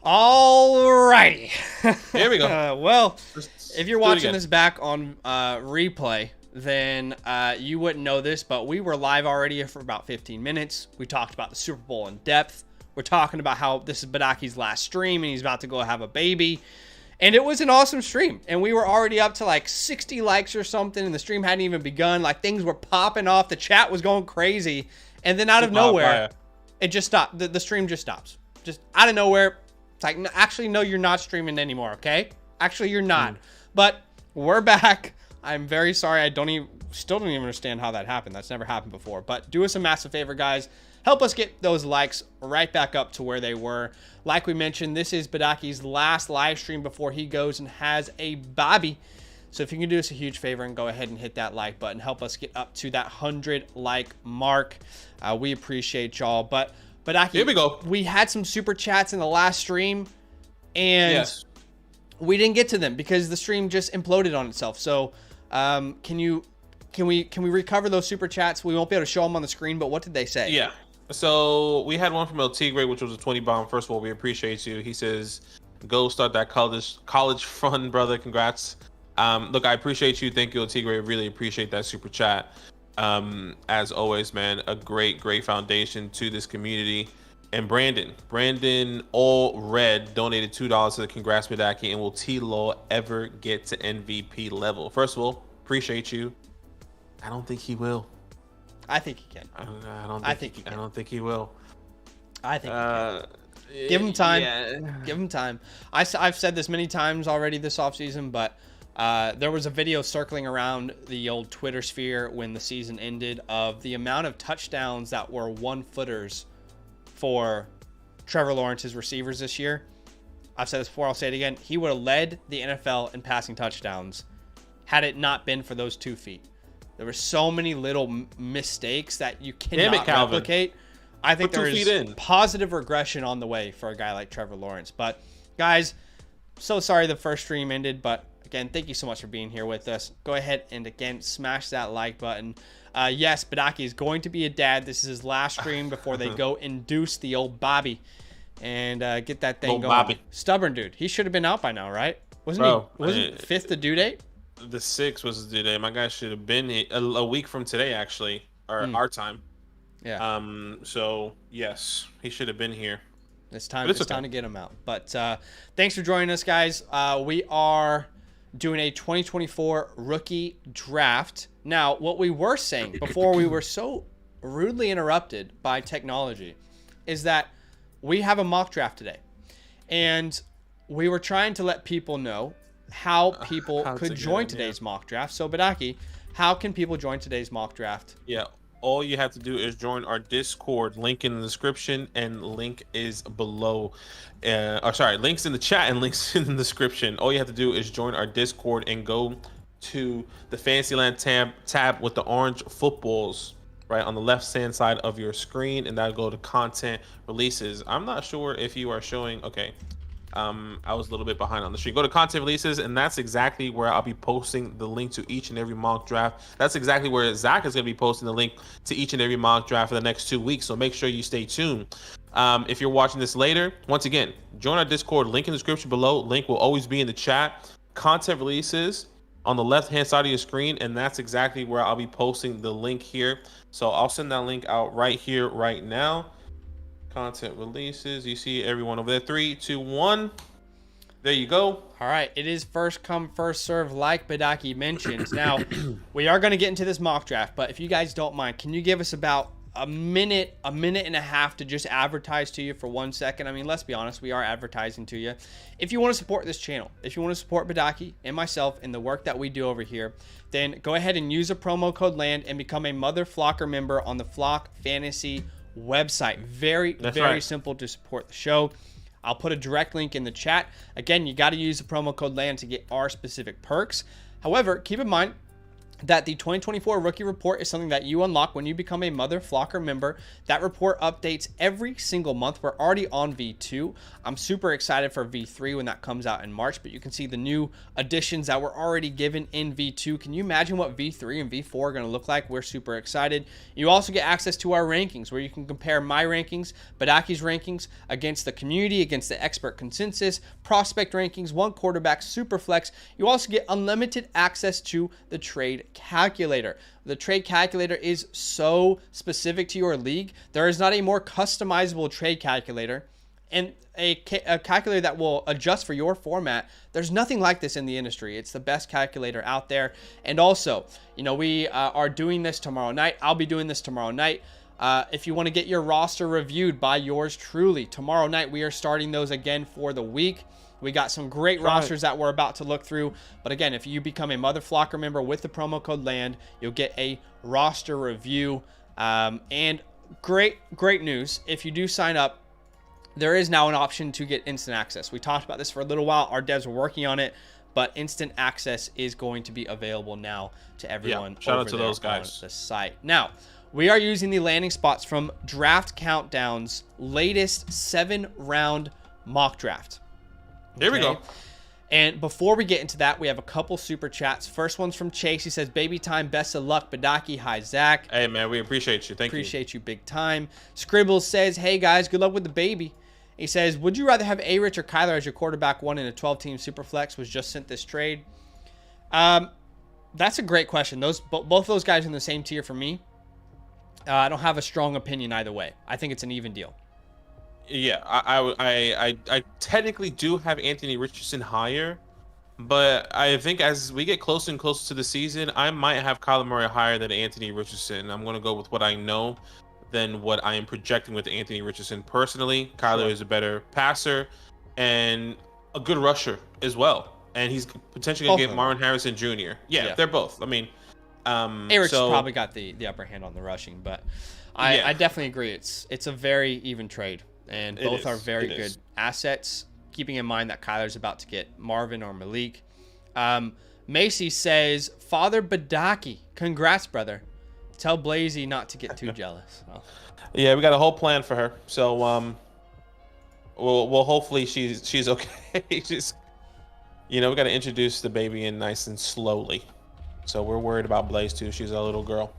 Alrighty. Here we go. Well, Let's if you're do it watching again. this back on replay, then you wouldn't know this, but we were live already for about 15 minutes. We talked about the Super Bowl in depth. We're talking about how this is Badaki's last stream and he's about to go have a baby. And it was an awesome stream. And we were already up to like 60 likes or something, and the stream hadn't even begun. Like, things were popping off. The chat was going crazy. And then out of nowhere, it just stopped. The stream just stops. Just out of nowhere. It's like, actually, no, you're not streaming anymore, okay? Actually, you're not. But we're back. I'm very sorry. Still don't even understand how that happened. That's never happened before. But do us a massive favor, guys. Help us get those likes right back up to where they were. Like we mentioned, this is Badaki's last live stream before he goes and has a baby. So if you can do us a huge favor and go ahead and hit that like button, help us get up to that 100 like mark. We appreciate y'all. But Badaki, here we go. We had some super chats in the last stream, and we didn't get to them because the stream just imploded on itself. So can we recover those super chats? We won't be able to show them on the screen, but what did they say? Yeah. So we had one from El Tigre, which was a 20 bomb. First of all, we appreciate you. He says, "Go start that college fun, brother. Congrats." Look, I appreciate you. Thank you, El Tigre. Really appreciate that super chat. As always, man, a great foundation to this community. And Brandon All Red donated $2 to the Congrats Badaki. And will T-Law ever get to MVP level? First of all, appreciate you. I don't think he will. I think he can. I don't think he will. I think he can. Give him time. Yeah. Give him time. I've said this many times already this offseason, but there was a video circling around the old Twitter sphere when the season ended of the amount of touchdowns that were 1-footers for Trevor Lawrence's receivers this year. I've said this before, I'll say it again. He would have led the NFL in passing touchdowns had it not been for those 2 feet. There were so many little mistakes that you cannot replicate. I think there is positive regression on the way for a guy like Trevor Lawrence. But guys, so sorry the first stream ended, but again, thank you so much for being here with us. Go ahead and again, smash that like button. Yes, Badaki is going to be a dad. This is his last stream before they go induce the old Bobby and get that thing going. Bobby. Stubborn dude. He should have been out by now, right? Wasn't 5th the due date? The 6th was the due date. My guy should have been a week from today, actually, or our time. Yeah. So yes, he should have been here. It's time to get him out. But thanks for joining us, guys. We are doing a 2024 rookie draft. Now, what we were saying before we were so rudely interrupted by technology is that we have a mock draft today. And we were trying to let people know how people could join today's mock draft. So, Badaki, how can people join today's mock draft? Yeah, all you have to do is join our Discord. Link in the description, and link is below. Links in the chat and links in the description. All you have to do is join our Discord and go to the DynastyLand tab with the orange footballs right on the left hand side of your screen, and that'll go to content releases. I'm not sure if you are showing. Okay. I was a little bit behind on the stream. Go to content releases, and that's exactly where I'll be posting the link to each and every mock draft. That's exactly where Zach is going to be posting the link to each and every mock draft for the next 2 weeks. So make sure you stay tuned. If you're watching this later, once again, join our Discord. Link in the description below. Link will always be in the chat. Content releases on the left-hand side of your screen, and that's exactly where I'll be posting the link here. So I'll send that link out right here, right now. Content releases. You see everyone over there. 3, 2, 1. There you go. All right. It is first come, first serve, like Badaki mentioned. Now, we are going to get into this mock draft, but if you guys don't mind, can you give us about a minute and a half to just advertise to you for 1 second? I mean, let's be honest, we are advertising to you. If you want to support this channel, if you want to support Badaki and myself in the work that we do over here, then go ahead and use a promo code LAND and become a Mother Flocker member on the Flock Fantasy website. Very simple to support the show. I'll put a direct link in the chat. Again, you got to use the promo code LAND to get our specific perks. However, keep in mind, that the 2024 rookie report is something that you unlock when you become a Mother Flocker member. That report updates every single month. We're already on V2. I'm super excited for V3 when that comes out in March, but you can see the new additions that were already given in V2. Can you imagine what V3 and V4 are going to look like? We're super excited. You also get access to our rankings, where you can compare my rankings, Badaki's rankings, against the community, against the expert consensus, prospect rankings, one quarterback, super flex. You also get unlimited access to the trade calculator. The trade calculator is so specific to your league. There is not a more customizable trade calculator and a calculator that will adjust for your format. There's nothing like this in the industry. It's the best calculator out there. And also, you know, we are doing this tomorrow night. I'll be doing this tomorrow night. If you want to get your roster reviewed by yours truly, tomorrow night we are starting those again for the week. We got some great rosters that we're about to look through. But again, if you become a Mother Flocker member with the promo code LAND, you'll get a roster review. And great news. If you do sign up, there is now an option to get instant access. We talked about this for a little while. Our devs were working on it, but instant access is going to be available now to everyone. Shout out to those guys on the site. Now, we are using the landing spots from Draft Countdown's latest 7-round mock draft. Here we go. And before we get into that, we have a couple super chats. First one's from Chase. He says, baby time, best of luck, Badaki. Hi, Zach. Hey, man, we appreciate you. Thank you. Appreciate you big time. Scribbles says, hey, guys, good luck with the baby. He says, would you rather have A-Rich or Kyler as your quarterback one in a 12-team Superflex? Was just sent this trade. That's a great question. Both those guys are in the same tier for me. I don't have a strong opinion either way. I think it's an even deal. Yeah, I technically do have Anthony Richardson higher, but I think as we get closer and closer to the season, I might have Kyler Murray higher than Anthony Richardson. I'm going to go with what I know than what I am projecting with Anthony Richardson. Personally, Kyler is a better passer and a good rusher as well. And he's potentially going to get Marvin Harrison Jr. Yeah, they're both. I mean, Eric's probably got the upper hand on the rushing, but I definitely agree. It's a very even trade. And both are very good assets, keeping in mind that Kyler's about to get Marvin or Malik. Macy says, Father Badaki, congrats, brother. Tell Blazy not to get too jealous. Oh. Yeah, we got a whole plan for her. So we'll hopefully she's okay. She's, we got to introduce the baby in nice and slowly. So we're worried about Blaze too. She's a little girl.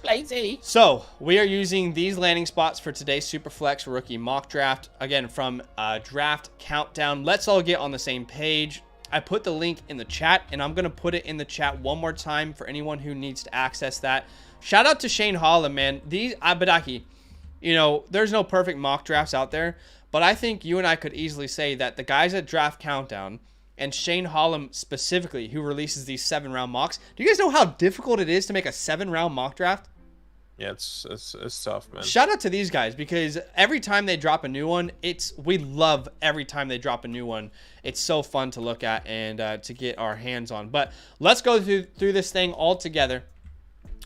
Lazy. So we are using these landing spots for today's Superflex rookie mock draft. Again, from Draft Countdown. Let's all get on the same page. I put the link in the chat, and I'm going to put it in the chat one more time for anyone who needs to access that. Shout out to Shane Holland, man. These Badaki, there's no perfect mock drafts out there, but I think you and I could easily say that the guys at Draft Countdown and Shane Holland specifically, who releases these 7-round mocks. Do you guys know how difficult it is to make a 7-round mock draft? Yeah, it's tough, man. Shout out to these guys, because every time they drop a new one, we love every time they drop a new one. It's so fun to look at and to get our hands on. But let's go through this thing all together.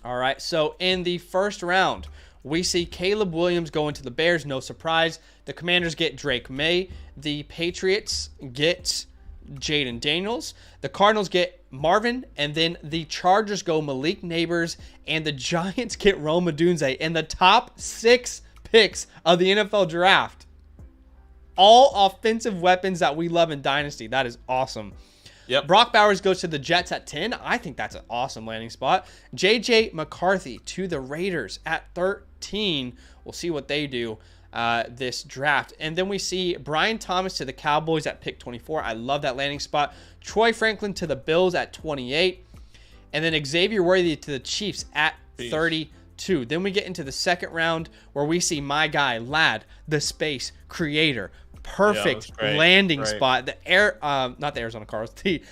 All right, so in the first round, we see Caleb Williams going to the Bears. No surprise. The Commanders get Drake May. The Patriots get Jaden Daniels. The Cardinals get Marvin, and then the Chargers go Malik Neighbors, and the Giants get Rome Odunze in the top 6 picks of the NFL draft. All offensive weapons that we love in Dynasty. That is awesome. Yep. Brock Bowers goes to the Jets at 10. I think that's an awesome landing spot. JJ McCarthy to the Raiders at 13. We'll see what they do this draft. And then we see Brian Thomas to the Cowboys at pick 24. I love that landing spot. Troy Franklin to the Bills at 28. And then Xavier Worthy to the Chiefs at 32. Then we get into the second round where we see my guy, Lad, the Space Creator. Perfect landing spot. Not the Arizona Cardinals, the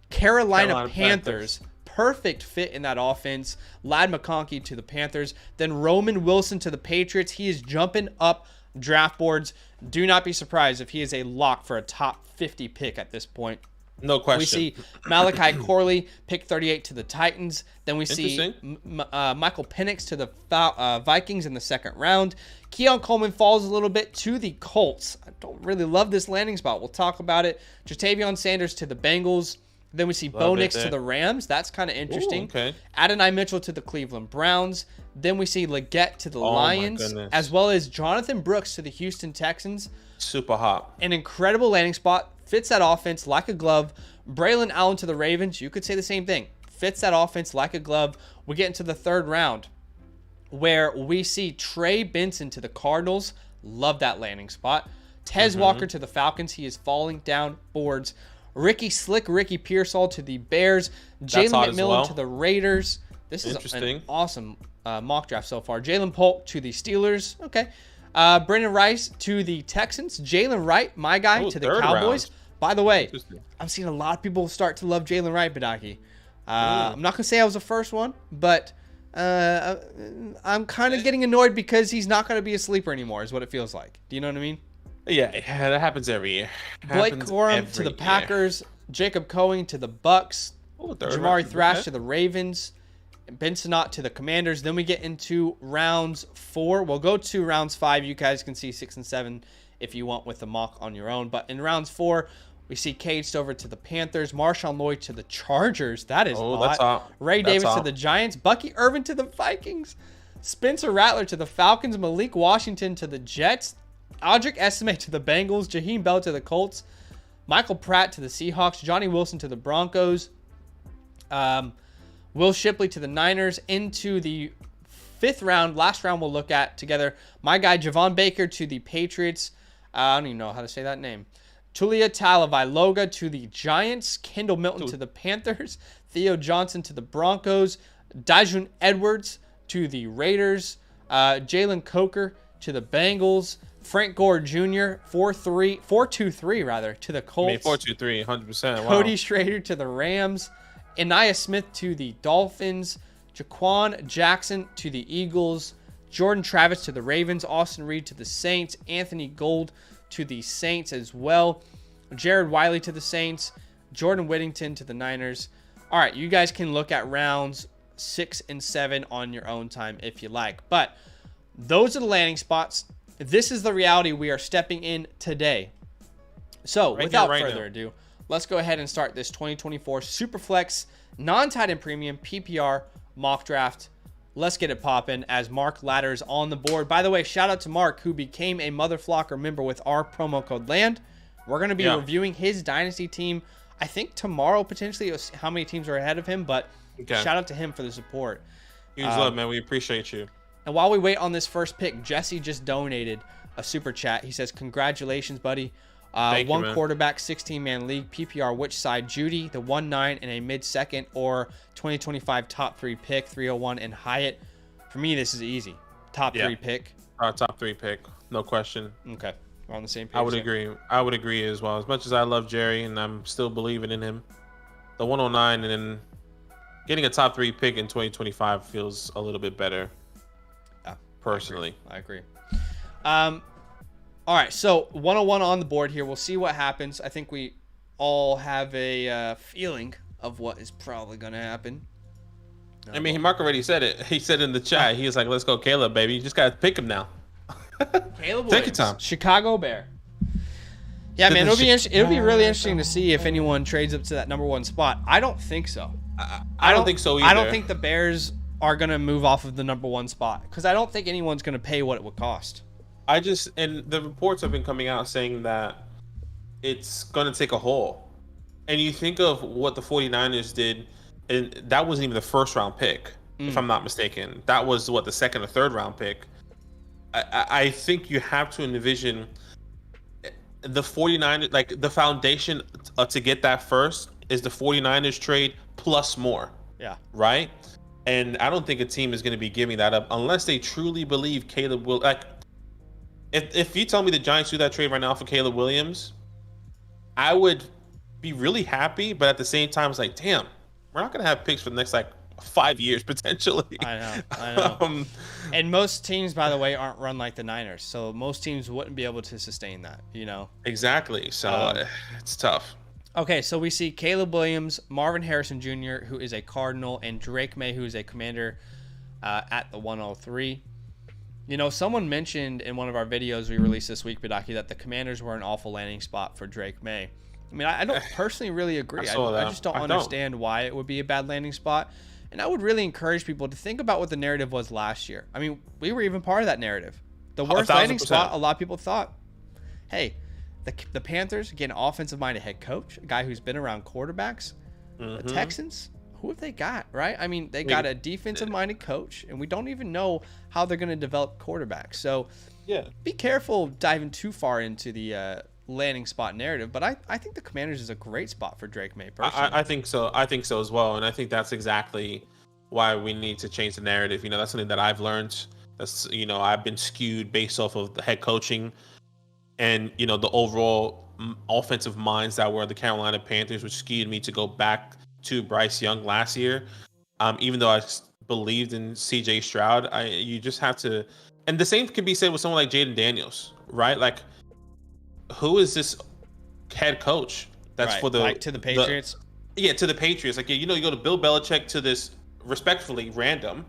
Carolina Panthers. Perfect fit in that offense. Ladd McConkey to the Panthers. Then Roman Wilson to the Patriots. He is jumping up draft boards. Do not be surprised if he is a lock for a top 50 pick at this point. No question. We see Malachi Corley, pick 38 to the Titans. Then we see Michael Penix to the Vikings in the second round. Keon Coleman falls a little bit to the Colts. I don't really love this landing spot. We'll talk about it. Jatavion Sanders to the Bengals. Then we see Love Bo it Nix to there. the Rams. That's kind of interesting. Ooh, okay. Adonai Mitchell to the Cleveland Browns. Then we see Leggett to the Oh, my Lions, goodness. as well as Jonathan Brooks to the Houston Texans. Super hot. An incredible landing spot. Fits that offense like a glove. Braylon Allen to the Ravens. You could say the same thing. Fits that offense like a glove. We get into the third round where we see Trey Benson to the Cardinals. Love that landing spot. Tez Walker to the Falcons. He is falling down boards. Ricky Pearsall to the Bears. Jalen hot as McMillan well. to the Raiders. This is an awesome mock draft so far. Jalen Polk to the Steelers. Okay. Brendan Rice to the Texans. Jalen Wright, my guy, to the Cowboys. Round. By the way, I'm seeing a lot of people start to love Jalen Wright, Badaki. I'm not going to say I was the first one, but I'm kind of getting annoyed because he's not going to be a sleeper anymore, is what it feels like. Do you know what I mean? Yeah, that happens every year. Blake Corum to the Packers. Jacob Cohen to the Bucks. Jamari Thrash to the Ravens. Ben Sinnott to the Commanders. Then we get into rounds 4. We'll go to rounds 5. You guys can see 6 and 7 if you want with the mock on your own. But in rounds 4, we see Cade Stover to the Panthers. Marshawn Lloyd to the Chargers. That is hot. That's hot. Ray Davis to the Giants. Bucky Irvin to the Vikings. Spencer Rattler to the Falcons. Malik Washington to the Jets. Audric Esme to the Bengals. Jaheim Bell to the Colts. Michael Pratt to the Seahawks. Johnny Wilson to the Broncos. Will Shipley to the Niners. Into the 5th round, last round we'll look at together. My guy Javon Baker to the Patriots. I don't even know how to say that name. Tulia Talavailoa to the Giants. Kendall Milton to the Panthers. Theo Johnson to the Broncos. Dajun Edwards to the Raiders. Jalen Coker to the Bengals. Frank Gore Jr. 4-2-3 rather to the Colts. 4-2-3, 100%. Wow. Cody Schrader to the Rams. Anaya Smith to the Dolphins. Jaquan Jackson to the Eagles. Jordan Travis to the Ravens. Austin Reed to the Saints. Anthony Gold to the Saints as well. Jared Wiley to the Saints. Jordan Whittington to the Niners. All right, you guys can look at rounds 6 and 7 on your own time if you like. But those are the landing spots. This is the reality we are stepping in today. So without further ado, let's go ahead and start this 2024 Superflex non-tight end premium PPR mock draft. Let's get it popping as Mark Ladders on the board. By the way, shout out to Mark who became a Mother Flocker member with our promo code LAND. We're going to be reviewing his Dynasty team, I think tomorrow potentially, how many teams are ahead of him, but shout out to him for the support. Huge love, man. We appreciate you. And while we wait on this first pick, Jesse just donated a super chat. He says, congratulations, buddy. One quarterback, 16-man league, PPR, which side? Judy, the 1-9 and a mid-second, or 2025 top 3 pick, 301 and Hyatt. For me, this is easy. Top 3 pick. Top 3 pick, no question. Okay, we're on the same page. I would agree. I would agree as well. As much as I love Jerry and I'm still believing in him, the 109 and then getting a top 3 pick in 2025 feels a little bit better. Yeah, personally, I agree. All right, so 101 on the board here. We'll see what happens. I think we all have a feeling of what is probably going to happen. I mean, Mark already said it. He said in the chat, he was like, let's go Caleb, baby. You just got to pick him now. Caleb Take your time. Chicago Bear. Yeah, man, it'll be really interesting to see if anyone trades up to that number 1 spot. I don't think so. I don't think so either. I don't think the Bears are going to move off of the number 1 spot because I don't think anyone's going to pay what it would cost. And the reports have been coming out saying that it's going to take a haul. And you think of what the 49ers did, and that wasn't even the first round pick, if I'm not mistaken. That was the 2nd or 3rd round pick. I think you have to envision the 49ers, like the foundation to get that first is the 49ers trade plus more. Yeah. Right? And I don't think a team is going to be giving that up unless they truly believe Caleb will, like, If you tell me the Giants do that trade right now for Caleb Williams, I would be really happy, but at the same time, it's like, damn, we're not going to have picks for the next, 5 years, potentially. I know. And most teams, by the way, aren't run like the Niners, so most teams wouldn't be able to sustain that, you know? Exactly. So it's tough. Okay, so we see Caleb Williams, Marvin Harrison Jr., who is a Cardinal, and Drake May, who is a Commander at the 103. You know, someone mentioned in one of our videos we released this week, Badaki, that the Commanders were an awful landing spot for Drake May. I mean, I don't personally really agree. I just don't understand why it would be a bad landing spot. And I would really encourage people to think about what the narrative was last year. I mean, we were even part of that narrative. The worst landing spot, a lot of people thought, hey, the Panthers get an offensive-minded head coach, a guy who's been around quarterbacks. The Texans, who have they got, right? I mean, they got a defensive-minded coach, and we don't even know how they're going to develop quarterbacks. So be careful diving too far into the landing spot narrative. But I think the Commanders is a great spot for Drake May, personally. I think so. I think so as well. And I think that's exactly why we need to change the narrative. You know, that's something that I've learned. That's, you know, I've been skewed based off of the head coaching and, you know, the overall offensive minds that were the Carolina Panthers, which skewed me to go back to Bryce Young last year. Even though I believed in CJ Stroud, you just have to, and the same can be said with someone like Jaden Daniels, right? Like, who is this head coach that's for the, like, to the Patriots? To the Patriots. Like, you know, you go to Bill Belichick, to this respectfully random,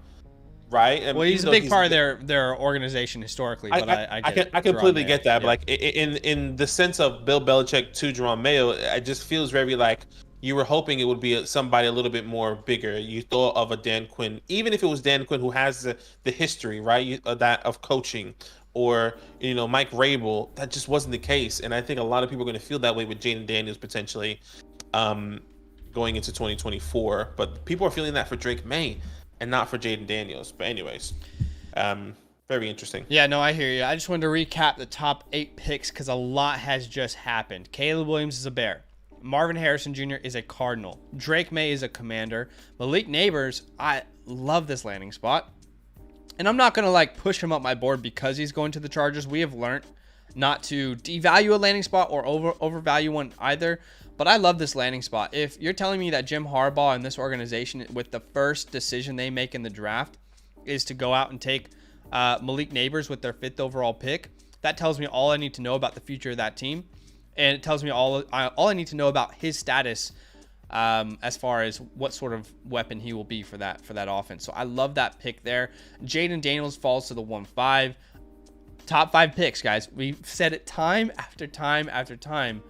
right? And well, he's a big part of their organization historically, but I completely get that. But like in the sense of Bill Belichick to Jerome Mayo, it just feels very like you were hoping it would be somebody a little bit more bigger. You thought of a Dan Quinn, even if it was Dan Quinn who has the history, right, that of coaching, or, you know, Mike Rabel. That just wasn't the case, and I think a lot of people are going to feel that way with Jaden Daniels potentially going into 2024. But people are feeling that for Drake May and not for Jaden Daniels. But anyways, very interesting. Yeah, no, I hear you. I just wanted to recap the top 8 picks because a lot has just happened. Caleb Williams is a Bear. Marvin Harrison Jr. is a Cardinal. Drake May is a Commander. Malik Neighbors, I love this landing spot. And I'm not going to like push him up my board because he's going to the Chargers. We have learned not to devalue a landing spot or overvalue one either. But I love this landing spot. If you're telling me that Jim Harbaugh and this organization, with the first decision they make in the draft, is to go out and take Malik Neighbors with their 5th overall pick, that tells me all I need to know about the future of that team. And it tells me all I need to know about his status as far as what sort of weapon he will be for that offense. So I love that pick there. Jaden Daniels falls to the 1-5. Top 5 picks, guys. We've said it time after time after time.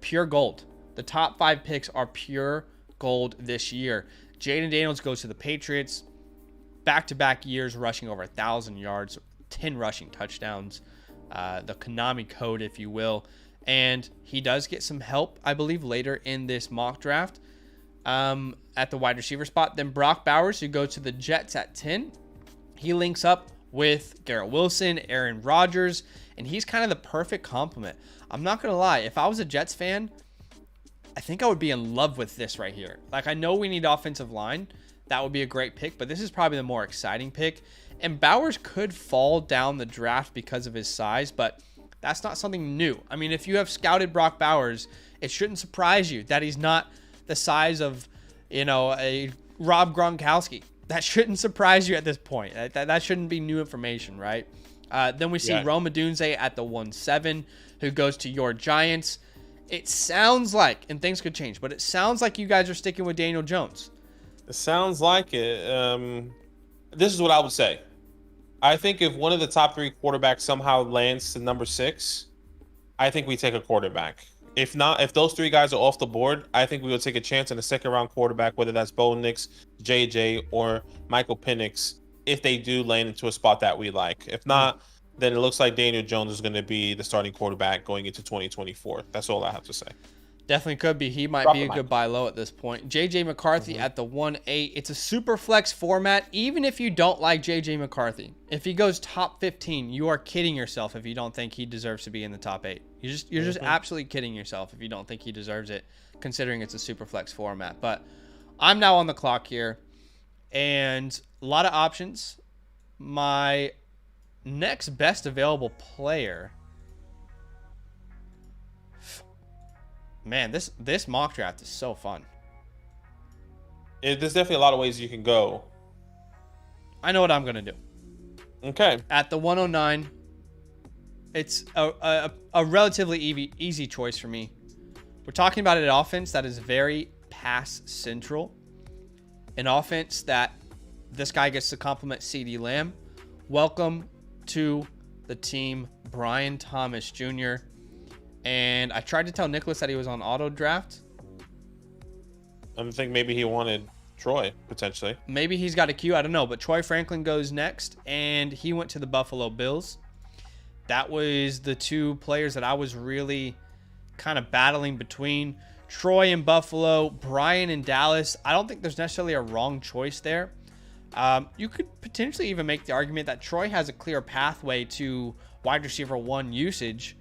Pure gold. The top 5 picks are pure gold this year. Jaden Daniels goes to the Patriots. Back-to-back years rushing over 1,000 yards, 10 rushing touchdowns. The Konami code, if you will. And he does get some help, I believe, later in this mock draft at the wide receiver spot. Then Brock Bowers, who goes to the Jets at 10. He links up with Garrett Wilson, Aaron Rodgers, and he's kind of the perfect complement. I'm not going to lie. If I was a Jets fan, I think I would be in love with this right here. Like, I know we need offensive line. That would be a great pick, but this is probably the more exciting pick. And Bowers could fall down the draft because of his size, but that's not something new. I mean, if you have scouted Brock Bowers, it shouldn't surprise you that he's not the size of, you know, a Rob Gronkowski. That shouldn't surprise you at this point. That shouldn't be new information, right? Then we see Rome Odunze at the 1-7, who goes to your Giants. It sounds like, and things could change, but it sounds like you guys are sticking with Daniel Jones. It sounds like it. This is what I would say. I think if one of the top 3 quarterbacks somehow lands to number 6, I think we take a quarterback. If not, if those 3 guys are off the board, I think we will take a chance on a second-round quarterback, whether that's Bo Nix, JJ, or Michael Penix, if they do land into a spot that we like. If not, then it looks like Daniel Jones is going to be the starting quarterback going into 2024. That's all I have to say. Definitely could be. He might be a good buy low at this point. JJ McCarthy at the 1-8. It's a super flex format, even if you don't like JJ McCarthy. If he goes top 15, you are kidding yourself if you don't think he deserves to be in the top 8. You're just absolutely kidding yourself if you don't think he deserves it, considering it's a super flex format. But I'm now on the clock here, and a lot of options. My next best available player. Man, this mock draft is so fun. There's definitely a lot of ways you can go. I know what I'm going to do. Okay. At the 109, it's a relatively easy choice for me. We're talking about an offense that is very pass central. An offense that this guy gets to complement CeeDee Lamb. Welcome to the team, Brian Thomas Jr. And I tried to tell Nicholas that he was on auto draft. I think maybe he wanted Troy, potentially. Maybe he's got a queue. I don't know. But Troy Franklin goes next, and he went to the Buffalo Bills. That was the two players that I was really kind of battling between. Troy in Buffalo, Brian in Dallas. I don't think there's necessarily a wrong choice there. You could potentially even make the argument that Troy has a clear pathway to wide receiver 1 usage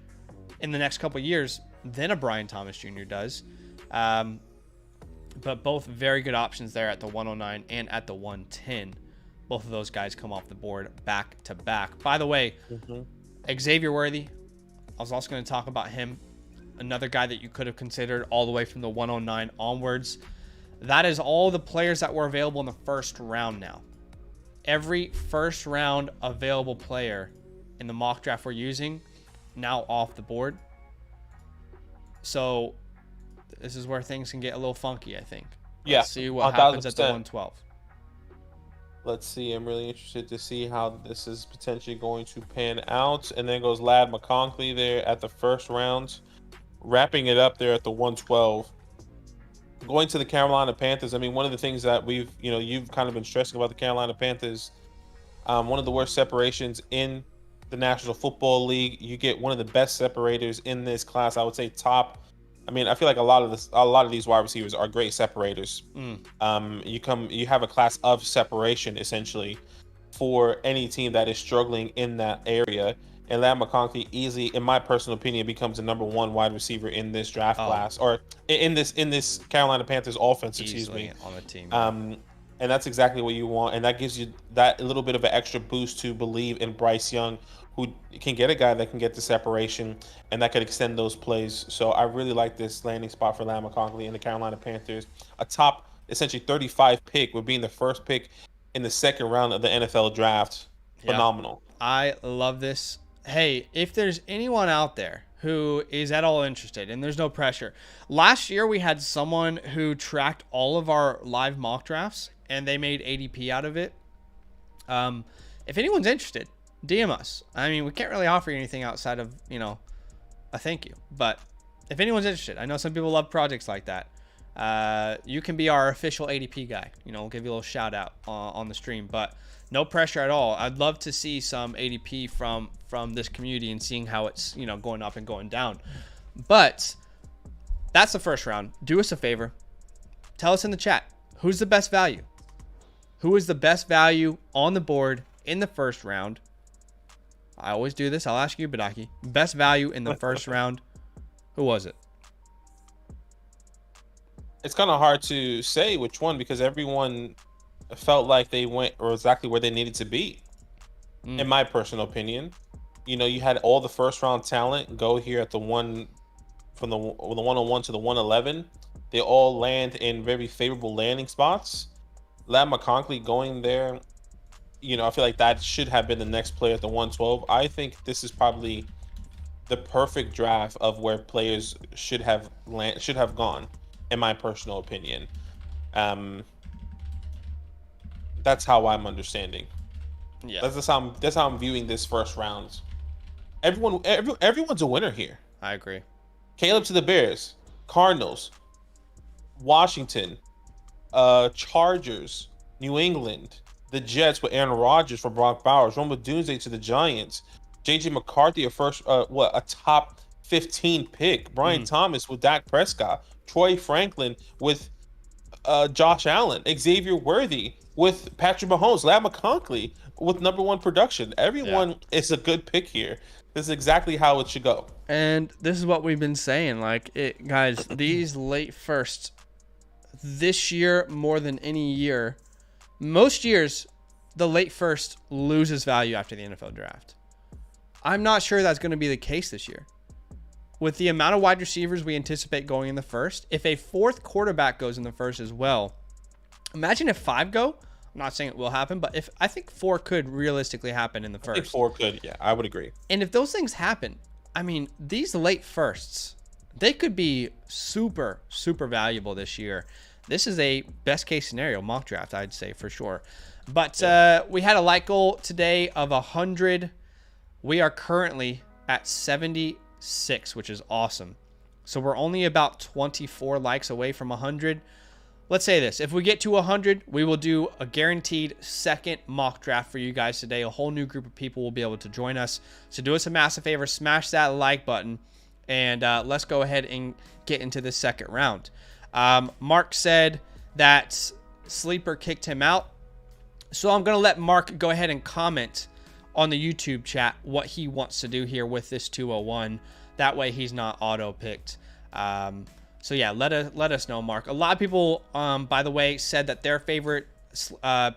in the next couple of years than a Brian Thomas Jr. does. But both very good options there at the 109 and at the 110. Both of those guys come off the board back to back. By the way, Xavier Worthy, I was also going to talk about him. Another guy that you could have considered all the way from the 109 onwards. That is all the players that were available in the first round now. Every first round available player in the mock draft we're using now off the board. So this is where things can get a little funky, I think. Yeah. Let's see what happens at the 112. Let's see. I'm really interested to see how this is potentially going to pan out. And then goes Ladd McConkey there at the first round. Wrapping it up there at the 112. Going to the Carolina Panthers. I mean, one of the things that you've kind of been stressing about the Carolina Panthers, one of the worst separations in the National Football League. You get one of the best separators in this class. I would say top. I mean, I feel like a lot of these wide receivers are great separators. You have a class of separation essentially for any team that is struggling in that area. And Ladd McConkey easily, in my personal opinion, becomes the number 1 wide receiver in this draft class, or in this Carolina Panthers offense. Excuse me, on the team. And that's exactly what you want, and that gives you that little bit of an extra boost to believe in Bryce Young, who can get a guy that can get the separation and that could extend those plays. So I really like this landing spot for Ladd McConkey and the Carolina Panthers. A top, essentially 35 pick, with being the first pick in the second round of the NFL draft. Phenomenal. I love this. Hey, if there's anyone out there who is at all interested, and there's no pressure. Last year, we had someone who tracked all of our live mock drafts, and they made ADP out of it. If anyone's interested, DM us. I mean, we can't really offer you anything outside of, a thank you. But if anyone's interested, I know some people love projects like that. You can be our official ADP guy. We'll give you a little shout out on the stream. But no pressure at all. I'd love to see some ADP from this community and seeing how it's, going up and going down. But that's the first round. Do us a favor. Tell us in the chat, who's the best value? Who is the best value on the board in the first round? I always do this. I'll ask you, Badaki. Best value in the first round. Who was it? It's kind of hard to say which one because everyone felt like they went or exactly where they needed to be. In my personal opinion, you had all the first round talent go here at the one from the 101 to the 111. They all land in very favorable landing spots. Ladd McConkey going there, I feel like that should have been the next player at the 112. I think this is probably the perfect draft of where players should have gone, in my personal opinion. That's how I'm understanding. Yeah, that's how I'm viewing this first round. Everyone's a winner here. I agree. Caleb to the Bears, Cardinals, Washington, Chargers, New England, the Jets with Aaron Rodgers for Brock Bowers, Roma Dunze to the Giants, JJ McCarthy, a top 15 pick, Brian Thomas with Dak Prescott, Troy Franklin with Josh Allen, Xavier Worthy with Patrick Mahomes, Ladd McConkey with number 1 production. Everyone is a good pick here. This is exactly how it should go. And this is what we've been saying. Guys, these late firsts, this year more than any year, most years, the late first loses value after the NFL draft. I'm not sure that's going to be the case this year. With the amount of wide receivers we anticipate going in the first, if a 4th quarterback goes in the first as well, imagine if 5 go. I'm not saying it will happen, but if I think 4 could realistically happen in the first. I think 4 could, yeah, I would agree. And if those things happen, I mean, these late firsts, they could be super, super valuable this year. This is a best case scenario mock draft, I'd say for sure. But we had a like goal today of 100. We are currently at 70 6, which is awesome. So we're only about 24 likes away from 100. Let's say this. If we get to 100, we will do a guaranteed second mock draft for you guys today. A whole new group of people will be able to join us. So do us a massive favor. Smash that like button. And let's go ahead and get into the second round. Mark said that Sleeper kicked him out. So I'm going to let Mark go ahead and comment on the YouTube chat what he wants to do here with this 201. That way he's not auto-picked. So yeah, let us know, Mark. A lot of people, by the way, said that their favorite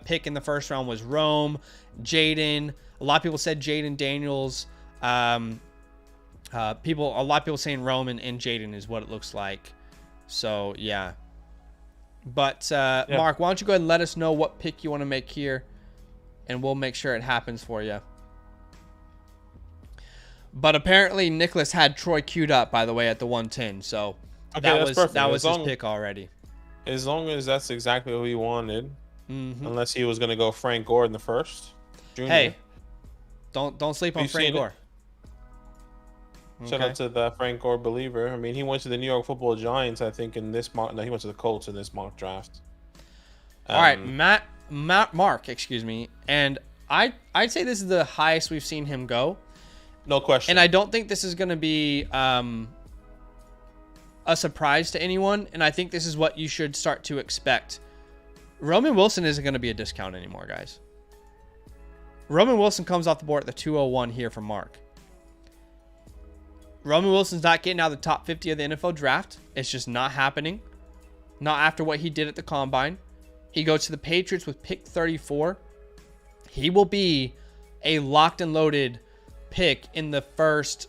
pick in the first round was Rome, Jaden. A lot of people said Jaden Daniels. A lot of people saying Rome and Jaden is what it looks like. So yeah. But Mark, why don't you go ahead and let us know what pick you want to make here, and we'll make sure it happens for you. But apparently Nicholas had Troy queued up, by the way, at the 110. So okay, that was his pick already. As long as that's exactly what he wanted, unless he was going to go Frank Gore in the first. Junior. Hey, don't sleep on Frank Gore. Shout out to the Frank Gore believer. I mean, he went to the New York Football Giants, I think, in this mock. No, he went to the Colts in this mock draft. All right, Mark, excuse me. And I'd say this is the highest we've seen him go. No question. And I don't think this is going to be a surprise to anyone. And I think this is what you should start to expect. Roman Wilson isn't going to be a discount anymore, guys. Roman Wilson comes off the board at the 201 here from Mark. Roman Wilson's not getting out of the top 50 of the NFL draft. It's just not happening. Not after what he did at the Combine. He goes to the Patriots with pick 34. He will be a locked and loaded pick in the first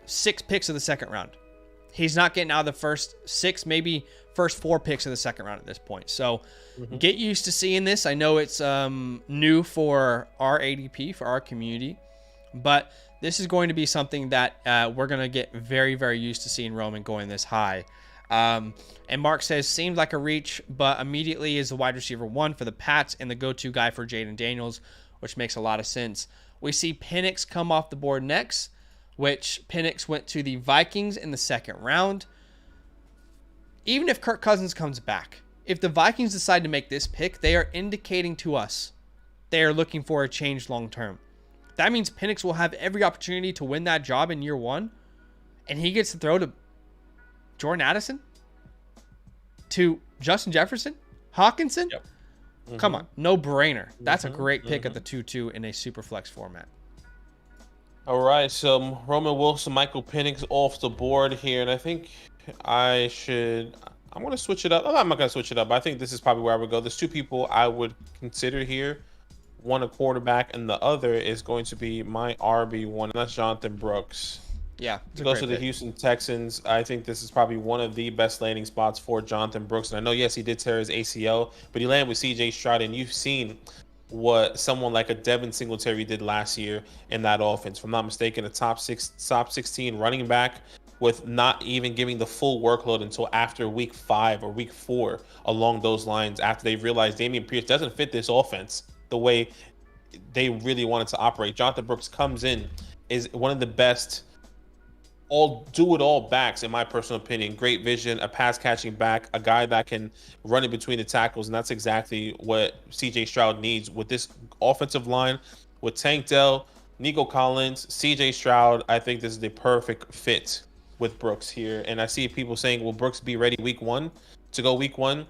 6 picks of the second round. He's not getting out of the first 6, maybe first 4 picks of the second round at this point. So get used to seeing this. I know it's new for our ADP, for our community, but this is going to be something that we're going to get very, very used to seeing Roman going this high. And Mark says, seemed like a reach, but immediately is the wide receiver 1 for the Pats and the go-to guy for Jaden Daniels, which makes a lot of sense. We see Penix come off the board next, which Penix went to the Vikings in the second round. Even if Kirk Cousins comes back, if the Vikings decide to make this pick, they are indicating to us they are looking for a change long-term. That means Penix will have every opportunity to win that job in year 1, and he gets to throw to Jordan Addison, to Justin Jefferson, Hawkinson. Yep. Come on, no brainer. That's a great pick at the 2-2 in a super flex format. All right, so Roman Wilson, Michael Penix off the board here, and I think I'm going to switch it up. I'm not going to switch it up. I think this is probably where I would go. There's 2 people I would consider here. One a quarterback, and the other is going to be my RB1, and that's Jonathan Brooks. Yeah. He goes to the Houston Texans. I think this is probably one of the best landing spots for Jonathan Brooks. And I know, yes, he did tear his ACL, but he landed with CJ Stroud, and you've seen what someone like a Devin Singletary did last year in that offense. If I'm not mistaken, a top 16 running back with not even giving the full workload until after week 5 or week 4 along those lines, after they realized Damian Pierce doesn't fit this offense the way they really wanted to operate. Jonathan Brooks comes in, is one of the best do-it-all backs, in my personal opinion. Great vision, a pass-catching back, a guy that can run in between the tackles, and that's exactly what C.J. Stroud needs with this offensive line. With Tank Dell, Nico Collins, C.J. Stroud, I think this is the perfect fit with Brooks here. And I see people saying, will Brooks be ready week 1 to go week 1?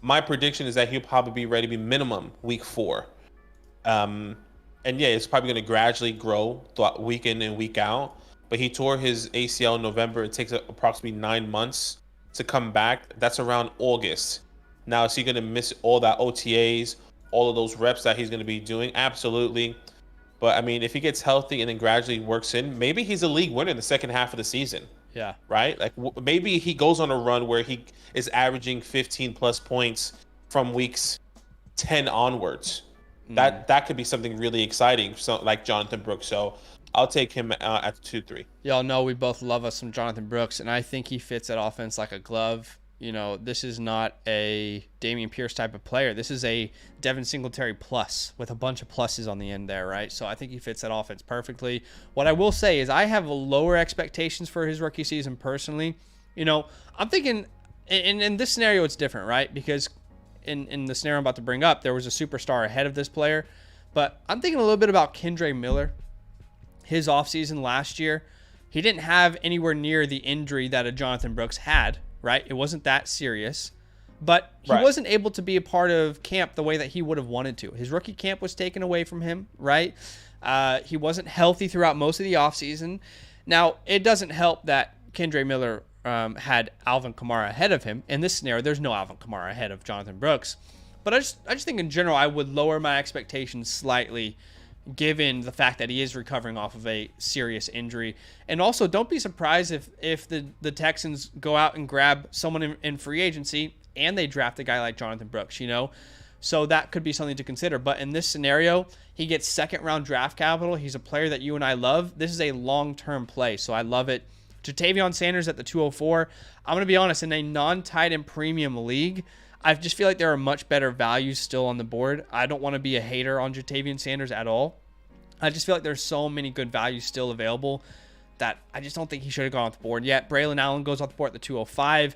My prediction is that he'll probably be ready to be minimum week 4. And yeah, it's probably going to gradually grow week in and week out. But he tore his ACL in November. It takes approximately 9 months to come back. That's around August. Now, is he going to miss all that OTAs, all of those reps that he's going to be doing? Absolutely. But, I mean, if he gets healthy and then gradually works in, maybe he's a league winner in the second half of the season. Yeah. Right? Like, maybe he goes on a run where he is averaging 15-plus points from weeks 10 onwards. That could be something really exciting, like Jonathan Brooks. So I'll take him at 2-3. Y'all know we both love us some Jonathan Brooks, and I think he fits that offense like a glove. this is not a Dameon Pierce type of player. This is a Devin Singletary plus with a bunch of pluses on the end there, right? So I think he fits that offense perfectly. What I will say is I have lower expectations for his rookie season personally. I'm thinking in this scenario it's different, right? Because in the scenario I'm about to bring up, there was a superstar ahead of this player. But I'm thinking a little bit about Kendre Miller, his offseason last year. He didn't have anywhere near the injury that a Jonathan Brooks had, right? It wasn't that serious. But he wasn't able to be a part of camp the way that he would have wanted to. His rookie camp was taken away from him, right? He wasn't healthy throughout most of the offseason. Now, it doesn't help that Kendre Miller had Alvin Kamara ahead of him. In this scenario, there's no Alvin Kamara ahead of Jonathan Brooks. But I just think in general, I would lower my expectations slightly given the fact that he is recovering off of a serious injury. And also, don't be surprised if the Texans go out and grab someone in free agency and they draft a guy like Jonathan Brooks, So that could be something to consider. But in this scenario, he gets second-round draft capital. He's a player that you and I love. This is a long-term play, so I love it. Jatavion Sanders at the 204. I'm going to be honest, in a non-tight end premium league, I just feel like there are much better values still on the board. I don't want to be a hater on Jatavion Sanders at all. I just feel like there's so many good values still available that I just don't think he should have gone off the board yet. Braylon Allen goes off the board at the 205.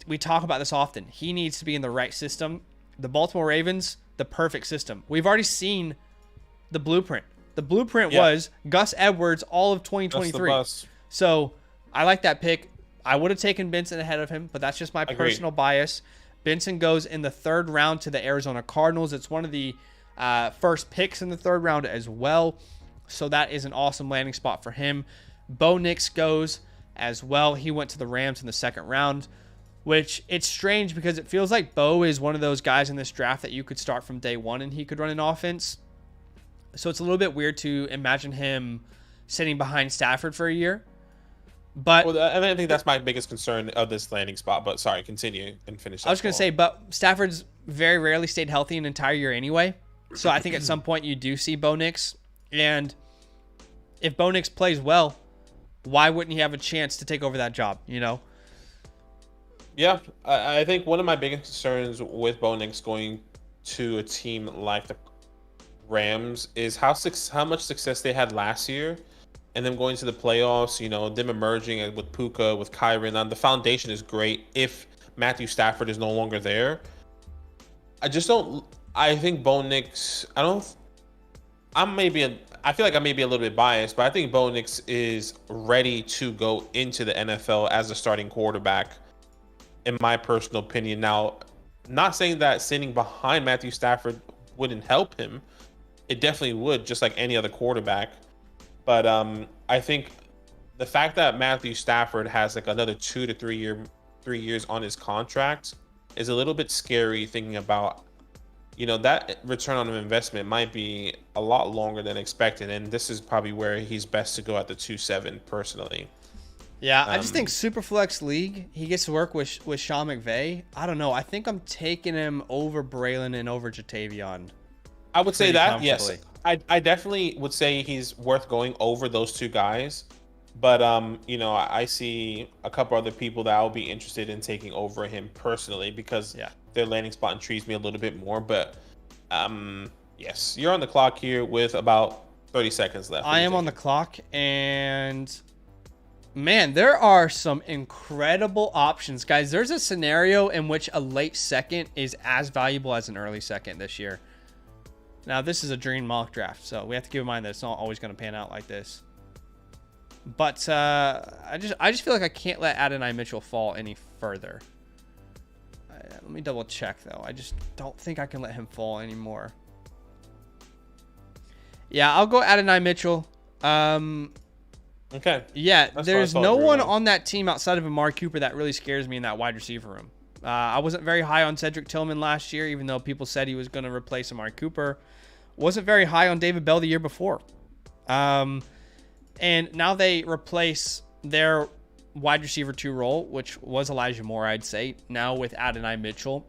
We talk about this often. He needs to be in the right system. The Baltimore Ravens, the perfect system. We've already seen the blueprint. The blueprint was Gus Edwards all of 2023. So I like that pick. I would have taken Benson ahead of him, but that's just my personal bias. Benson goes in the 3rd round to the Arizona Cardinals. It's one of the first picks in the 3rd round as well. So that is an awesome landing spot for him. Bo Nix goes as well. He went to the Rams in the 2nd round, which it's strange because it feels like Bo is one of those guys in this draft that you could start from day one and he could run an offense. So it's a little bit weird to imagine him sitting behind Stafford for a year. But I think that's my biggest concern of this landing spot. But sorry, continue and finish. I was going to say, but Stafford's very rarely stayed healthy an entire year anyway. So I think at some point you do see Bo Nix. And if Bo Nix plays well, why wouldn't he have a chance to take over that job, Yeah, I think one of my biggest concerns with Bo Nix going to a team like the Rams is how much success they had last year. And them going to the playoffs, them emerging with Puka, with Kyron. And the foundation is great if Matthew Stafford is no longer there. I think Bo Nix, I feel like I may be a little bit biased, but I think Bo Nix is ready to go into the NFL as a starting quarterback, in my personal opinion. Now, not saying that sitting behind Matthew Stafford wouldn't help him. It definitely would, just like any other quarterback. But I think the fact that Matthew Stafford has like another 2 to 3 years on his contract is a little bit scary, thinking about, that return on investment might be a lot longer than expected. And this is probably where he's best to go at the 2-7 personally. Yeah, I just think Superflex League, he gets to work with Sean McVay. I don't know. I think I'm taking him over Braylon and over Jatavion. I would say that, yes. I definitely would say he's worth going over those two guys. But, I see a couple other people that I'll be interested in taking over him personally because their landing spot intrigues me a little bit more. But, yes, you're on the clock here with about 30 seconds left. I am on the clock, and, man, there are some incredible options. Guys, there's a scenario in which a late second is as valuable as an early second this year. Now, this is a dream mock draft, so we have to keep in mind that it's not always going to pan out like this. But I just feel like I can't let Adonai Mitchell fall any further. Let me double check, though. I just don't think I can let him fall anymore. Yeah, I'll go Adonai Mitchell. Okay. Yeah, there's no one on that team outside of Amari Cooper that really scares me in that wide receiver room. I wasn't very high on Cedric Tillman last year, even though people said he was going to replace Amari Cooper. Wasn't very high on David Bell the year before. And now they replace their wide receiver 2 role, which was Elijah Moore, I'd say, now with Adonai Mitchell.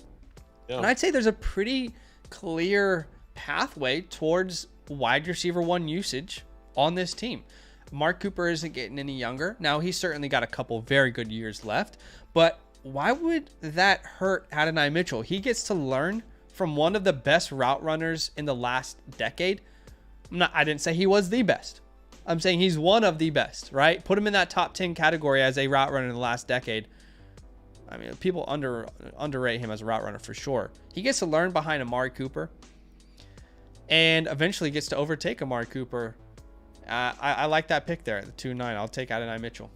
Yeah. And I'd say there's a pretty clear pathway towards wide receiver 1 usage on this team. Mark Cooper isn't getting any younger. Now, he's certainly got a couple very good years left, but why would that hurt Adonai Mitchell? He gets to learn from one of the best route runners in the last decade. I didn't say he was the best. I'm saying he's one of the best, right? Put him in that top 10 category as a route runner in the last decade. I mean, people underrate him as a route runner for sure. He gets to learn behind Amari Cooper and eventually gets to overtake Amari Cooper. I like that pick there at the 2-9. I'll take Adonai Mitchell.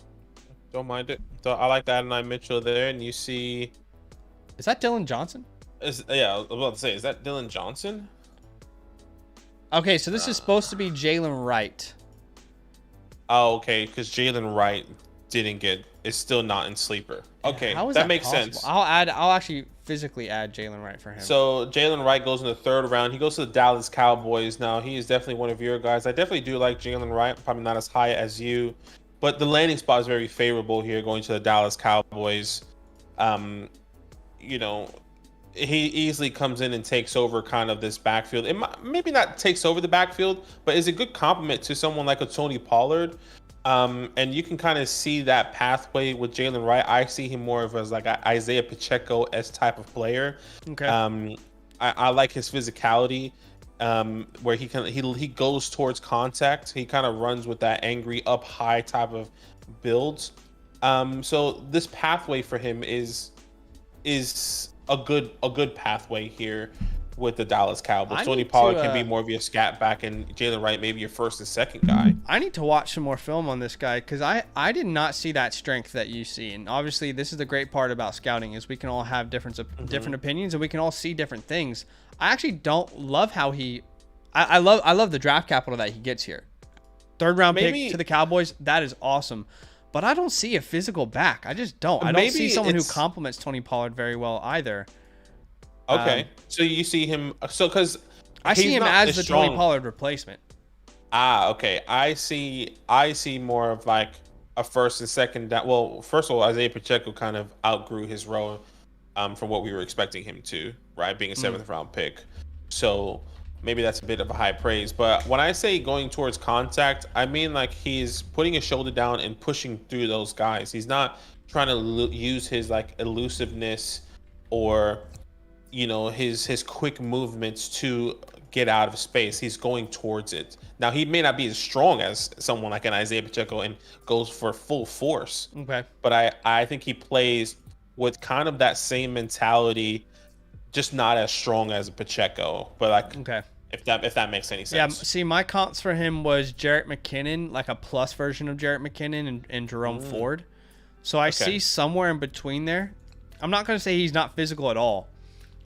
Don't mind it. So I like that Adonai Mitchell there, and you see, is that Dylan Johnson? Yeah, I was about to say, is that Dylan Johnson? Okay, so this is supposed to be Jalen Wright. Oh, okay, because Jalen Wright is still not in sleeper. Okay, how is that makes possible? sense. I'll actually physically add Jalen Wright for him. So Jalen Wright goes in the 3rd round. He goes to the Dallas Cowboys. Now, he is definitely one of your guys. I definitely do like Jalen Wright, probably not as high as you. But the landing spot is very favorable here, going to the Dallas Cowboys. You know, he easily comes in and takes over kind of this backfield. Maybe not takes over the backfield, but is a good compliment to someone like a Tony Pollard. And you can kind of see that pathway with Jalen Wright. I see him more of as like an Isaiah Pacheco-esque type of player. Okay. I like his physicality. Where he goes towards contact. He kind of runs with that angry up high type of builds. So this pathway for him is a good pathway here with the Dallas Cowboys. Tony Pollard can be more of your scat back, and Jalen Wright maybe your first and second guy. I need to watch some more film on this guy because I did not see that strength that you see. And obviously, this is the great part about scouting is we can all have different opinions and we can all see different things. I actually don't love how I love the draft capital that he gets here. 3rd round pick to the Cowboys. That is awesome. But I don't see a physical back. I just don't. I don't see someone who complements Tony Pollard very well either. Okay. So you see him. So because I see him as the Tony Pollard replacement. Okay. I see more of like a first and second down. Well, first of all, Isaiah Pacheco kind of outgrew his role from what we were expecting him to, right? Being a 7th round pick. So maybe that's a bit of a high praise. But when I say going towards contact, I mean like he's putting his shoulder down and pushing through those guys. He's not trying to use his like elusiveness or, you know, his quick movements to get out of space. He's going towards it. Now, he may not be as strong as someone like an Isaiah Pacheco and goes for full force. Okay. But I think he plays with kind of that same mentality, just not as strong as Pacheco. But like, okay, if that makes any sense. Yeah. See, my comps for him was Jarrett McKinnon, like a plus version of Jarrett McKinnon and Jerome Ford. So I see somewhere in between there. I'm not going to say he's not physical at all,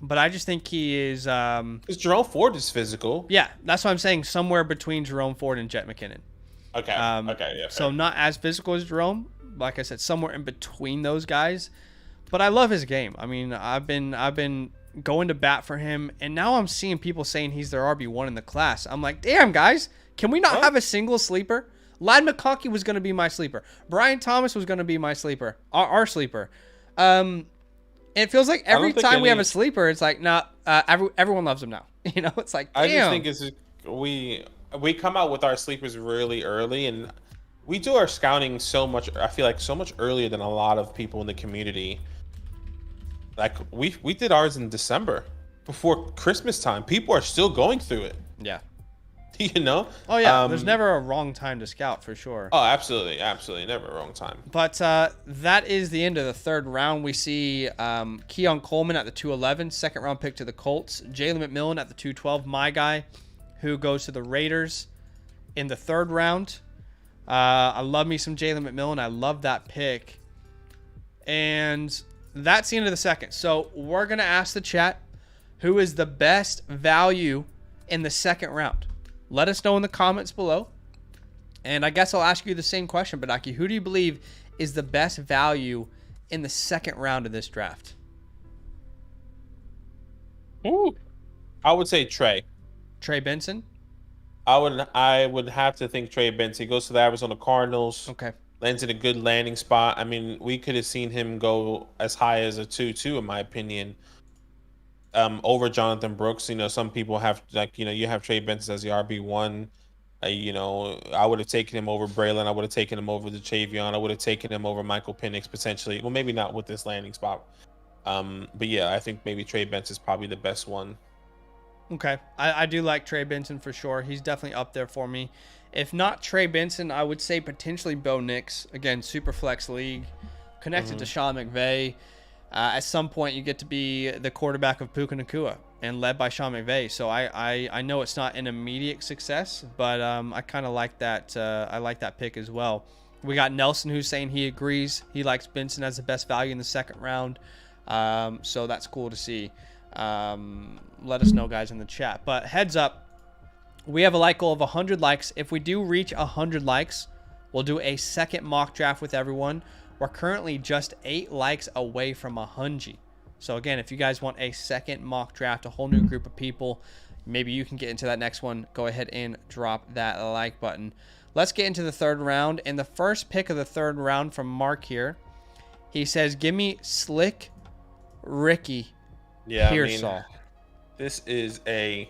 but I just think he is. Because Jerome Ford is physical. Yeah, that's what I'm saying. Somewhere between Jerome Ford and Jet McKinnon. Okay. Okay. Yeah. So not as physical as Jerome. Like I said, somewhere in between those guys. But I love his game. I mean, I've been going to bat for him, and now I'm seeing people saying he's their RB1 in the class. I'm like, damn, guys, can we not have a single sleeper? Ladd McConkey was going to be my sleeper. Brian Thomas was going to be my sleeper, our sleeper. It feels like every time we have a sleeper, it's like, nah, everyone loves him now. You know, it's like, damn. I just think it's we come out with our sleepers really early, and we do our scouting so much. I feel like so much earlier than a lot of people in the community. Like we did ours in December, before Christmas time. People are still going through it. Yeah. You know? Oh yeah. There's never a wrong time to scout for sure. Oh, absolutely, never a wrong time. But that is the end of the 3rd round. We see Keon Coleman at the 211, 2nd round pick to the Colts. Jalen McMillan at the 212, my guy, who goes to the Raiders in the 3rd round. I love me some Jalen McMillan. I love that pick. And that's the end of the 2nd. So we're going to ask the chat who is the best value in the 2nd round. Let us know in the comments below. And I guess I'll ask you the same question, Badaki. Who do you believe is the best value in the 2nd round of this draft? Ooh. I would say Trey Benson? I would have to think Trey Benson. He goes to the Arizona Cardinals. Okay. Lands in a good landing spot. I mean, we could have seen him go as high as a 2-2, in my opinion, over Jonathan Brooks. You know, some people have, like, you know, you have Trey Benson as the RB1. You know, I would have taken him over Braylon. I would have taken him over the Chavion. I would have taken him over Michael Penix potentially. Well, maybe not with this landing spot. But yeah, I think maybe Trey Benson is probably the best one. Okay. I do like Trey Benson for sure. He's definitely up there for me. If not Trey Benson, I would say potentially Bo Nix. Again, super flex league, connected to Sean McVay. At some point, you get to be the quarterback of Puka Nacua and led by Sean McVay. So I know it's not an immediate success, but I kind of like that. I like that pick as well. We got Nelson who's saying he agrees. He likes Benson as the best value in the second round. So that's cool to see. Let us know, guys, in the chat. But heads up, we have a like goal of 100 likes. If we do reach 100 likes, we'll do a second mock draft with everyone. We're currently just 8 likes away from 100. So again, if you guys want a second mock draft, a whole new group of people, maybe you can get into that next one. Go ahead and drop that like button. Let's get into the third round. And the first pick of the third round from Mark here, he says, give me Slick Ricky Pearsall. I mean, this is a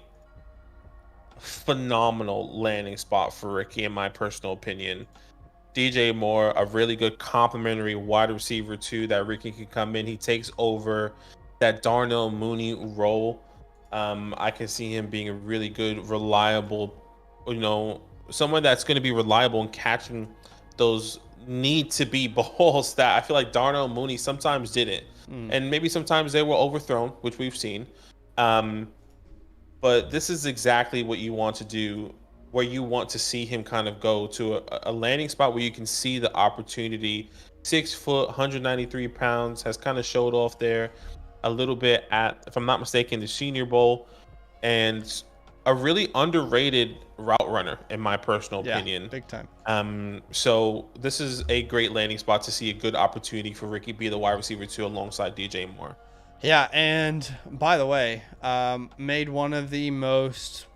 phenomenal landing spot for Ricky, in my personal opinion. DJ Moore, a really good complementary wide receiver too, that Ricky can come in. He takes over that Darnell Mooney role. I can see him being a really good, reliable, you know, someone that's going to be reliable in catching those need to be balls that I feel like Darnell Mooney sometimes didn't. And maybe sometimes they were overthrown, which we've seen. But this is exactly what you want to do, where you want to see him kind of go to a landing spot where you can see the opportunity. 6 foot, 193 pounds, has kind of showed off there a little bit at, if I'm not mistaken, the Senior Bowl, and a really underrated route runner, in my personal opinion. Big time. So this is a great landing spot to see a good opportunity for Ricky be the wide receiver 2 alongside DJ Moore. Yeah, and by the way, made one of the most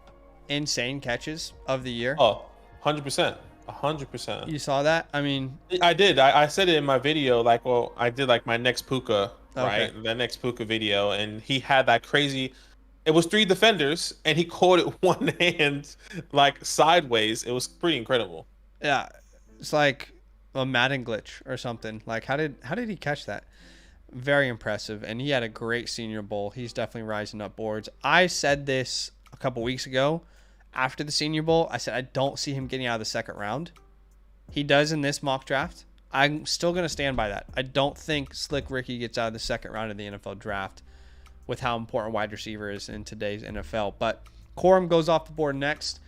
insane catches of the year. Oh, 100%. 100%. You saw that? I mean, I did. I said it in my video, like, well, I did like my next Puka, right? Okay. The next Puka video, and he had that crazy, it was 3 defenders, and he caught it one hand, like sideways. It was pretty incredible. Yeah, it's like a Madden glitch or something. Like, how did he catch that? Very impressive, and he had a great Senior Bowl. He's definitely rising up boards. I said this a couple weeks ago after the Senior Bowl. I said I don't see him getting out of the second round. He does in this mock draft. I'm still going to stand by that. I don't think Slick Ricky gets out of the second round of the NFL draft with how important wide receiver is in today's NFL. But Corum goes off the board next.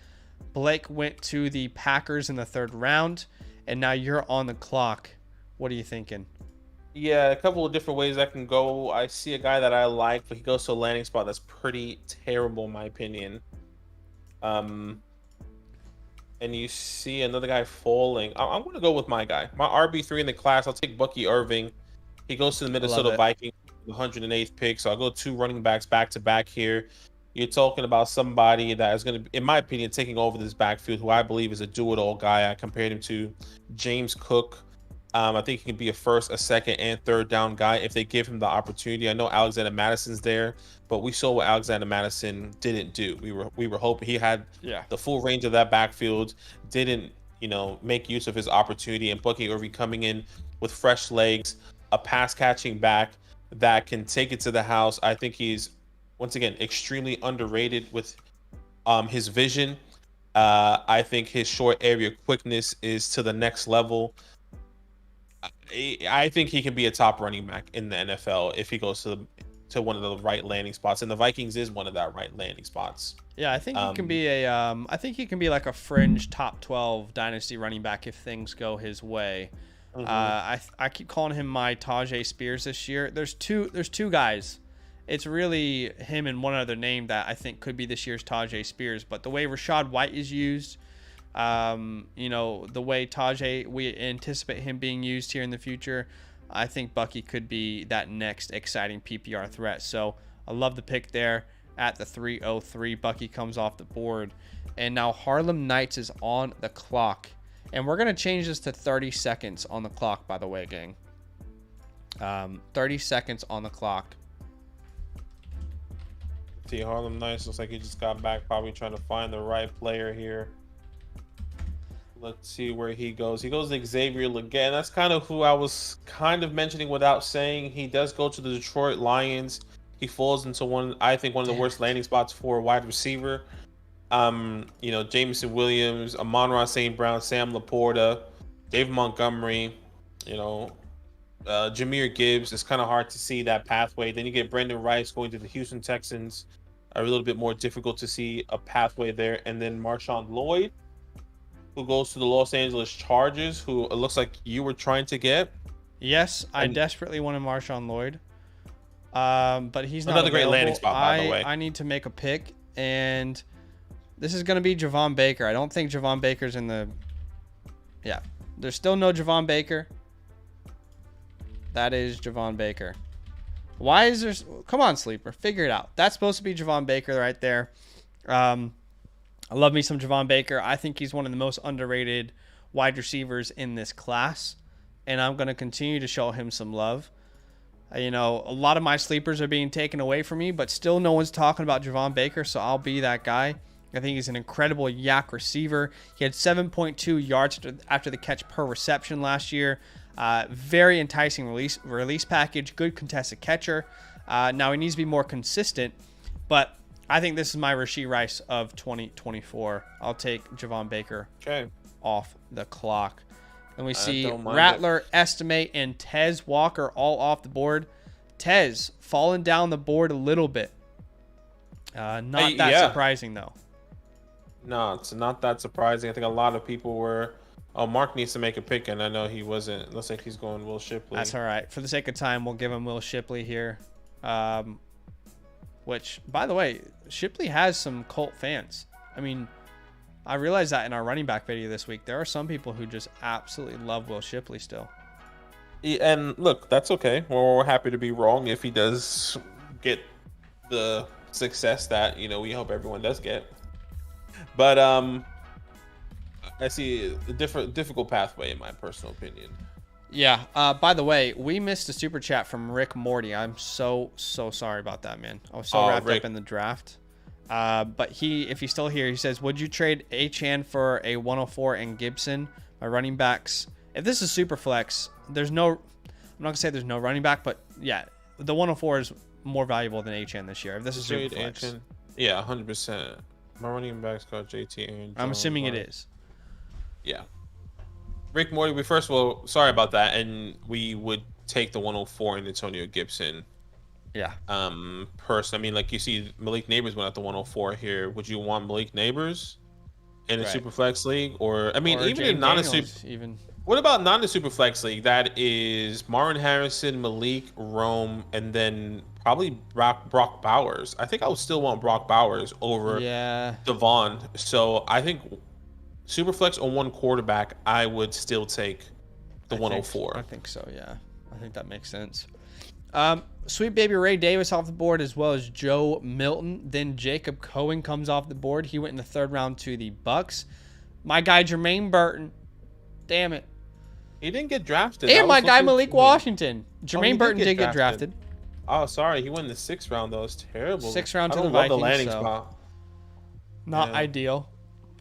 Blake went to the Packers in the third round, and now you're on the clock. What are you thinking? Yeah, a couple of different ways I can go. I see a guy that I like, but he goes to a landing spot that's pretty terrible, in my opinion. And you see another guy falling. I'm going to go with my guy. My RB3 in the class, I'll take Bucky Irving. He goes to the Minnesota Vikings, the 108th pick. So I'll go 2 running backs back-to-back here. You're talking about somebody that is going to, in my opinion, taking over this backfield, who I believe is a do-it-all guy. I compared him to James Cook. I think he can be a first, a second, and third down guy if they give him the opportunity. I know Alexander Madison's there, but we saw what Alexander Madison didn't do. We were hoping he had the full range of that backfield, didn't, you know, make use of his opportunity. And Bucky Irving coming in with fresh legs, a pass catching back that can take it to the house. I think he's, once again, extremely underrated with his vision. I think his short area quickness is to the next level. I think he can be a top running back in the NFL if he goes to one of the right landing spots, and the Vikings is one of that right landing spots. Yeah, I think he can be I think he can be like a fringe top 12 dynasty running back if things go his way. I keep calling him my Tajay Spears this year. There's two guys. It's really him and one other name that I think could be this year's Tajay Spears. But the way Rachaad White is used, you know, the way Tajay, we anticipate him being used here in the future, I think Bucky could be that next exciting PPR threat. So I love the pick there at the 303. Bucky comes off the board. And now Harlem Knights is on the clock. And we're going to change this to 30 seconds on the clock, by the way, gang. 30 seconds on the clock. See, Harlem Knights looks like he just got back, probably trying to find the right player here. Let's see where he goes. He goes to Xavier Leggett. That's kind of who I was kind of mentioning without saying. He does go to the Detroit Lions. He falls into I think one of the worst landing spots for a wide receiver. Jameson Williams, Amon-Ra St. Brown, Sam Laporta, David Montgomery, Jahmyr Gibbs. It's kind of hard to see that pathway. Then you get Brendan Rice going to the Houston Texans. A little bit more difficult to see a pathway there. And then Marshawn Lloyd, who goes to the Los Angeles Chargers, who it looks like you were trying to get. Yes, I desperately wanted Marshawn Lloyd. But he's not another great available. landing spot, by the way. I need to make a pick, and this is going to be Javon Baker. I don't think Javon Baker's in the... Yeah, there's still no Javon Baker. That is Javon Baker. Why is there... Come on, Sleeper. Figure it out. That's supposed to be Javon Baker right there. I love me some Javon Baker. I think he's one of the most underrated wide receivers in this class, and I'm going to continue to show him some love. A lot of my sleepers are being taken away from me, but still no one's talking about Javon Baker, so I'll be that guy. I think he's an incredible yak receiver. He had 7.2 yards after the catch per reception last year. Very enticing release package, good contested catcher. Now he needs to be more consistent, but I think this is my Rashee Rice of 2024. I'll take Javon Baker off the clock. And we see Rattler, Estimate, and Tez Walker all off the board. Tez falling down the board a little bit. Not that surprising, though. No, it's not that surprising. I think a lot of people were... Oh, Mark needs to make a pick, and I know he wasn't. Looks like he's going Will Shipley. That's all right. For the sake of time, we'll give him Will Shipley here. Which, by the way, Shipley has some cult fans. I mean, I realized that in our running back video this week. There are some people who just absolutely love Will Shipley still. And look, that's okay. We're happy to be wrong if he does get the success that, we hope everyone does get. But I see a difficult pathway in my personal opinion. Yeah. By the way, we missed a super chat from Rick Morty. I'm so sorry about that, man. I was so wrapped up in the draft. But if he's still here, he says, would you trade Achane for a 104 and Gibson? My running backs. If this is super flex, I'm not going to say there's no running back, but yeah, the 104 is more valuable than Achane this year. If this is super flex. Yeah, 100%. My running backs got JT and I'm assuming it is. Yeah. Rick Morty, first of all, sorry about that. And we would take the 104 and Antonio Gibson. Yeah. I mean, like you see Malik Neighbors went at the 104 here. Would you want Malik Neighbors in a super flex league? Or even in what about not in a super flex league? That is Marvin Harrison, Malik, Rome, and then probably Brock Bowers. I think I would still want Brock Bowers over Devon. So I think super flex on one quarterback, I would still take the 104. I think so, yeah. I think that makes sense. Sweet baby Ray Davis off the board, as well as Joe Milton. Then Jacob Cohen comes off the board. He went in the third round to the Bucks. My guy Jermaine Burton. Damn it. He didn't get drafted. And my guy Malik Washington. Jermaine Burton did get drafted. Oh, sorry. He went in the 6th round, though. It's terrible. 6th round to the Vikings. Not ideal.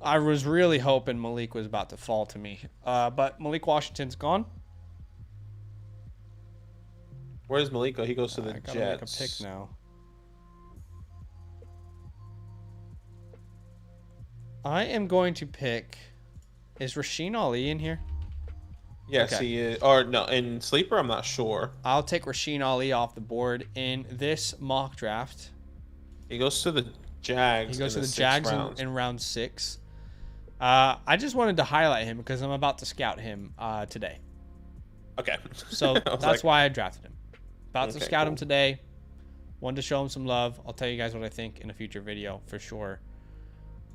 I was really hoping Malik was about to fall to me. But Malik Washington's gone. Where's Malik go? He goes to the Jets. I gotta make a pick now. I am going to pick... Is Rasheen Ali in here? Yes, he is. Or no, in Sleeper, I'm not sure. I'll take Rasheen Ali off the board in this mock draft. He goes to the Jags. He goes to the Jags in round 6. I just wanted to highlight him because I'm about to scout him today. Okay. So that's why I drafted him. About to scout him today. Wanted to show him some love. I'll tell you guys what I think in a future video for sure.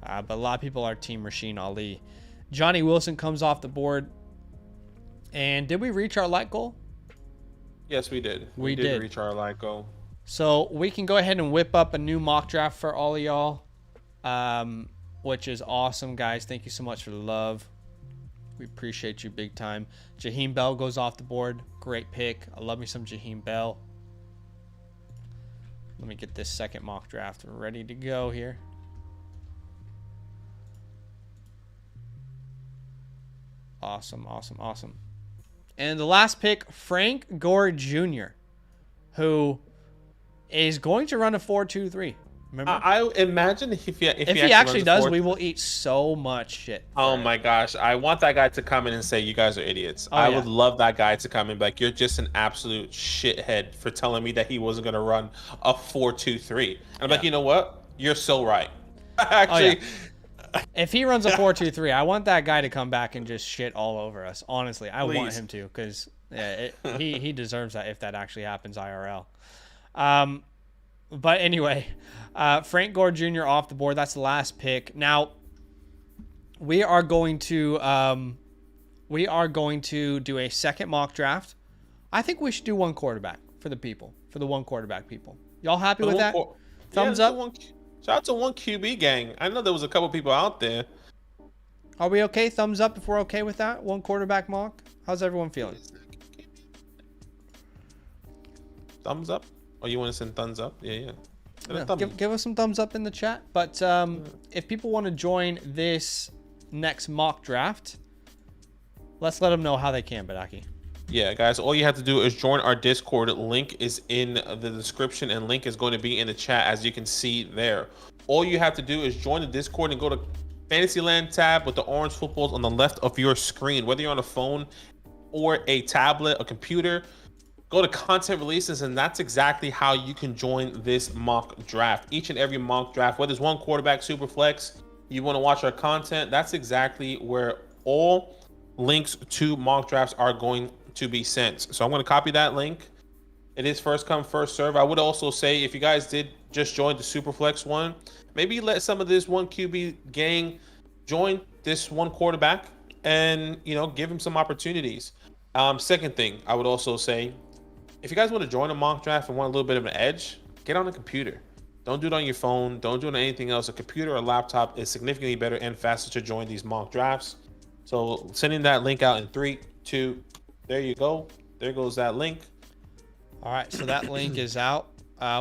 But a lot of people are team Rasheen Ali. Johnny Wilson comes off the board. And did we reach our like goal? Yes, we did. We did reach our like goal. So we can go ahead and whip up a new mock draft for all of y'all. Which is awesome, guys. Thank you so much for the love. We appreciate you big time. Jaheim Bell goes off the board. Great pick. I love me some Jaheim Bell. Let me get this second mock draft ready to go here. Awesome, awesome, awesome. And the last pick, Frank Gore Jr., who is going to run a 4-2-3. Remember? I imagine if he actually does, we will eat so much shit. Oh my gosh. I want that guy to come in and say, you guys are idiots. I would love that guy to come in like, you're just an absolute shithead for telling me that he wasn't going to run a 4-2-3. And I'm like, you know what? You're so right. Actually, if he runs a 4-2-3, I want that guy to come back and just shit all over us. Honestly, I want him to, because he deserves that if that actually happens IRL. But anyway, Frank Gore Jr. off the board. That's the last pick. Now, we are going to do a second mock draft. I think we should do one quarterback for the people, for the one quarterback people. Y'all happy with that? Thumbs up. Shout out to one QB gang. I know there was a couple people out there. Are we okay? Thumbs up if we're okay with that. One quarterback mock. How's everyone feeling? Thumbs up? Oh, you want to send thumbs up? Yeah. Give us some thumbs up in the chat. But if people want to join this next mock draft, let's let them know how they can, Badaki. Yeah, guys, all you have to do is join our Discord. Link is in the description, and link is going to be in the chat, as you can see there. All you have to do is join the Discord and go to DynastyLand tab with the orange footballs on the left of your screen. Whether you're on a phone or a tablet, a computer, go to content releases, and that's exactly how you can join this mock draft. Each and every mock draft, whether it's one quarterback, super flex, you want to watch our content, that's exactly where all links to mock drafts are going to be sent. So I'm going to copy that link. It is first come, first serve. I would also say, if you guys did just join the Superflex one, maybe let some of this one QB gang join this one quarterback and, give him some opportunities. Second thing, I would also say, if you guys want to join a mock draft and want a little bit of an edge, get on a computer. Don't do it on your phone. Don't do it on anything else. A computer or laptop is significantly better and faster to join these mock drafts. So sending that link out in 3, 2, there you go. There goes that link. All right, so that link is out.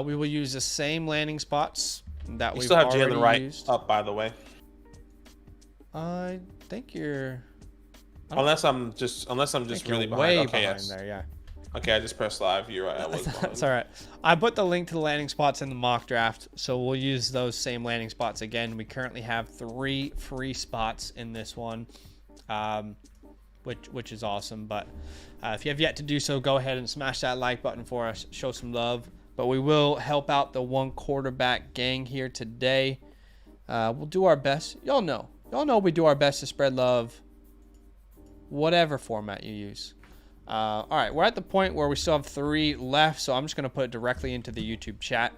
We will use the same landing spots that we've already used. You still have Jalen used. Wright up, by the way. I think you're... Unless I'm just really behind. Way okay, behind there, yeah. Okay, I just pressed live. You're right. I was behind. That's all right. I put the link to the landing spots in the mock draft, so we'll use those same landing spots again. We currently have 3 free spots in this one. Which is awesome. But if you have yet to do so, go ahead and smash that like button for us. Show some love. But we will help out the one quarterback gang here today. We'll do our best. Y'all know we do our best to spread love, whatever format you use. All right, we're at the point where we still have 3 left, so I'm just going to put it directly into the YouTube chat.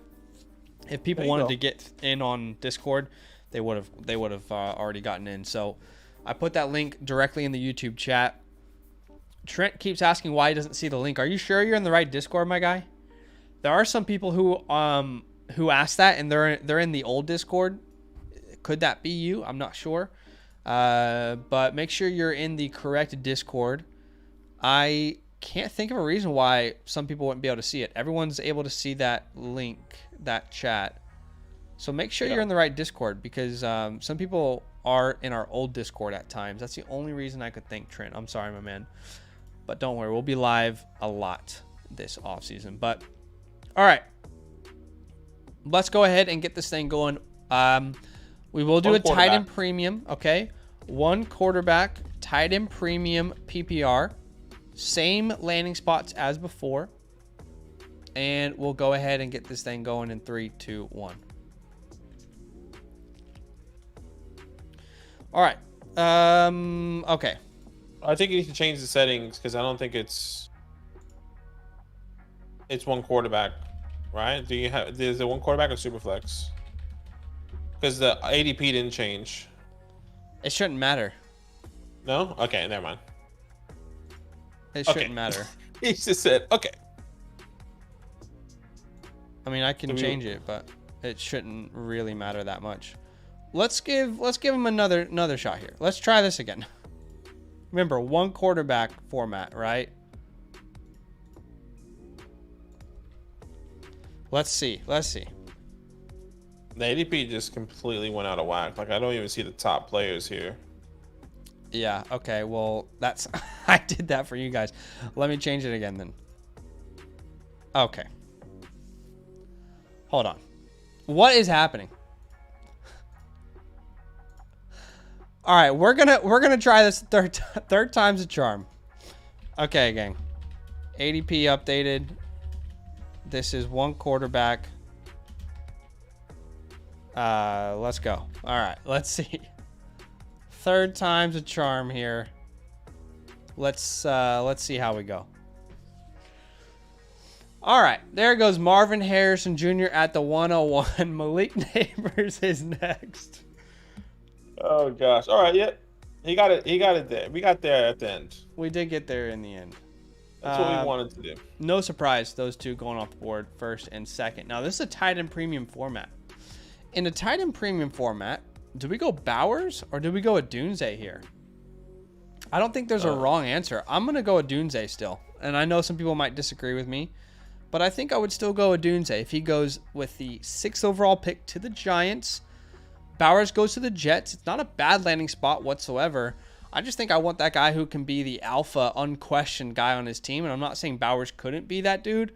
If people wanted to get in on Discord, they would have already gotten in. So I put that link directly in the YouTube chat. Trent keeps asking why he doesn't see the link. Are you sure you're in the right Discord, my guy? There are some people who asked that, and they're in the old Discord. Could that be you? I'm not sure. But make sure you're in the correct Discord. I can't think of a reason why some people wouldn't be able to see it. Everyone's able to see that link, that chat. So make sure you're in the right Discord, because some people are in our old Discord at times. That's the only reason I could think, Trent. I'm sorry, my man. But don't worry, we'll be live a lot this offseason. But, all right. Let's go ahead and get this thing going. We will do a tight end premium, okay? One quarterback, tight end premium PPR. Same landing spots as before. And we'll go ahead and get this thing going in 3, 2, 1. All right. Okay. I think you need to change the settings, because I don't think it's one quarterback, right? Is it one quarterback or Superflex? Because the ADP didn't change. It shouldn't matter. No? Okay, never mind. It shouldn't matter. He just said, okay. I mean, I can change it, but it shouldn't really matter that much. Let's give him another shot here. Let's try this again. Remember, one quarterback format, right? Let's see. The ADP just completely went out of whack. Like, I don't even see the top players here. Yeah, okay, well, that's... I did that for you guys. Let me change it again then. Okay. Hold on. What is happening? All right, we're gonna try this third time's a charm. Okay, gang. ADP updated. This is one quarterback. Let's go. All right, let's see. Third time's a charm here. Let's see how we go. All right, there goes Marvin Harrison Jr. at the 101. Malik Neighbors is next. Oh gosh. All right. Yep. He got it. He got it there. We got there at the end. We did get there in the end. That's what we wanted to do. No surprise, those two going off the board first and second. Now, this is a tight end premium format. In a tight end premium format, do we go Bowers or do we go Odunze here? I don't think there's a wrong answer. I'm going to go Odunze still. And I know some people might disagree with me, but I think I would still go Odunze. If he goes with the 6th overall pick to the Giants, Bowers goes to the Jets. It's not a bad landing spot whatsoever. I just think I want that guy who can be the alpha, unquestioned guy on his team. And I'm not saying Bowers couldn't be that dude,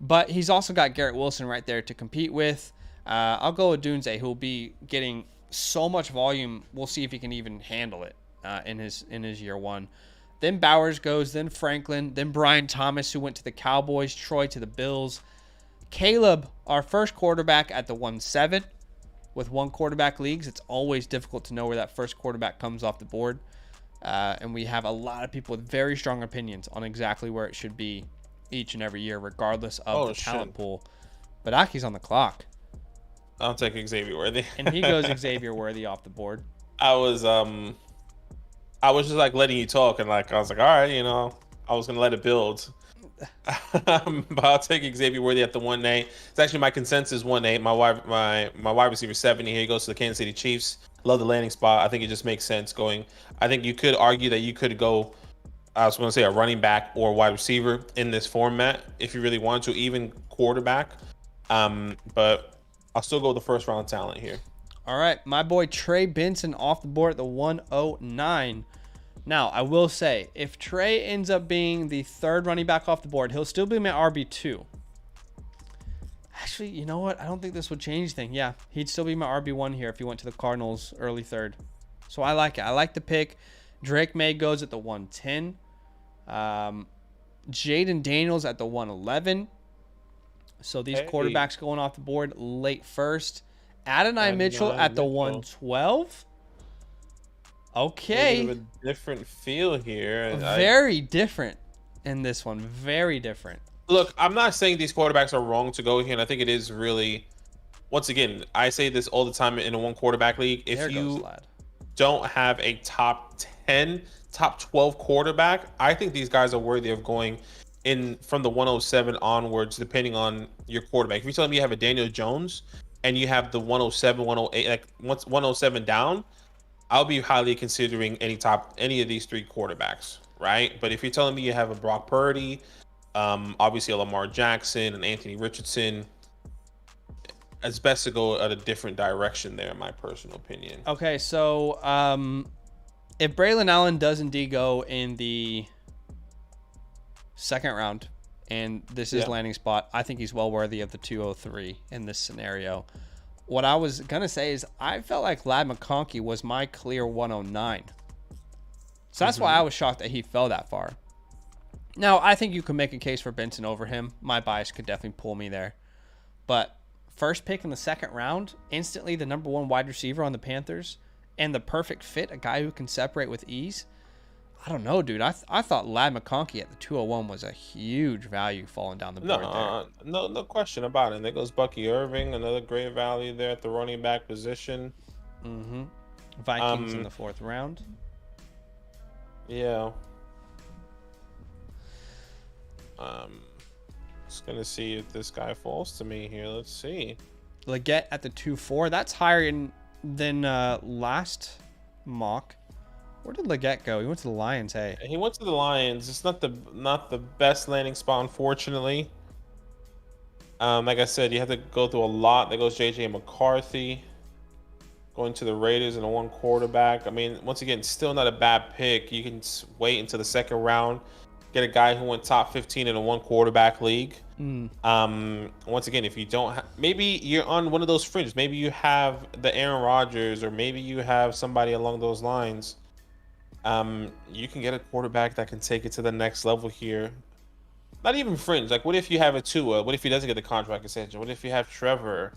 but he's also got Garrett Wilson right there to compete with. I'll go with Odunze, who will be getting so much volume. We'll see if he can even handle it in his year one. Then Bowers goes, then Franklin, then Brian Thomas, who went to the Cowboys, Troy to the Bills. Caleb, our first quarterback at the 1-7. With one quarterback leagues, it's always difficult to know where that first quarterback comes off the board. And we have a lot of people with very strong opinions on exactly where it should be each and every year, regardless of the talent pool. But Aki's on the clock. I'll take Xavier Worthy. And he goes Xavier Worthy off the board. I was just like letting you talk, and like I was like, all right, you know, I was gonna let it build. But I'll take Xavier Worthy at the 1A. It's actually my consensus 1A. My wide receiver 70. Here he goes to the Kansas City Chiefs. Love the landing spot. I think it just makes sense going. I think you could argue that you could go, I was going to say, a running back or wide receiver in this format if you really want to, even quarterback. But I'll still go with the first round talent here. All right, my boy Trey Benson off the board at the 109. Now, I will say, if Trey ends up being the third running back off the board, he'll still be my RB2. Actually, you know what? I don't think this would change anything. Yeah, he'd still be my RB1 here if he went to the Cardinals early third. So I like it. I like the pick. Drake May goes at the 110. Jaden Daniels at the 111. So these quarterbacks going off the board late first. Adonai Mitchell at the 112. Okay. A bit of a different feel here. Very different in this one. Very different. Look, I'm not saying these quarterbacks are wrong to go here, and I think it is really, once again, I say this all the time in a one quarterback league. If you don't have a top 10, top 12 quarterback, I think these guys are worthy of going in from the 107 onwards, depending on your quarterback. If you're telling me you have a Daniel Jones and you have the 107, 108, like once 107 down, I'll be highly considering any of these three quarterbacks, right? But if you're telling me you have a Brock Purdy, obviously a Lamar Jackson and Anthony Richardson, it's best to go at a different direction there, in my personal opinion. Okay, so if Braylon Allen does indeed go in the second round, and this is landing spot, I think he's well worthy of the 203 in this scenario. What I was going to say is I felt like Ladd McConkey was my clear 109. So that's why I was shocked that he fell that far. Now, I think you could make a case for Benson over him. My bias could definitely pull me there. But first pick in the second round, instantly the number one wide receiver on the Panthers, and the perfect fit, a guy who can separate with ease. I don't know, dude. I thought Ladd McConkey at the 201 was a huge value falling down the board there. No question about it. And there goes Bucky Irving, another great value there at the running back position. Vikings in the fourth round. Yeah. Just gonna see if this guy falls to me here. Let's see. Leggett at the 2-4. That's higher than last mock. Where did Leggett go? He went to the Lions. Hey, he went to the Lions. It's not the best landing spot, unfortunately. Like I said, you have to go through a lot. There goes JJ McCarthy. going to the Raiders and a 1 quarterback. I mean, once again, still not a bad pick. You can wait until the second round, get a guy who went top 15 in a 1 quarterback league. Once again, if you don't, maybe you're on one of those fringes. Maybe you have the Aaron Rodgers, or maybe you have somebody along those lines. You can get a quarterback that can take it to the next level here. Not even fringe. Like, what if you have a Tua? What if he doesn't get the contract extension? What if you have Trevor?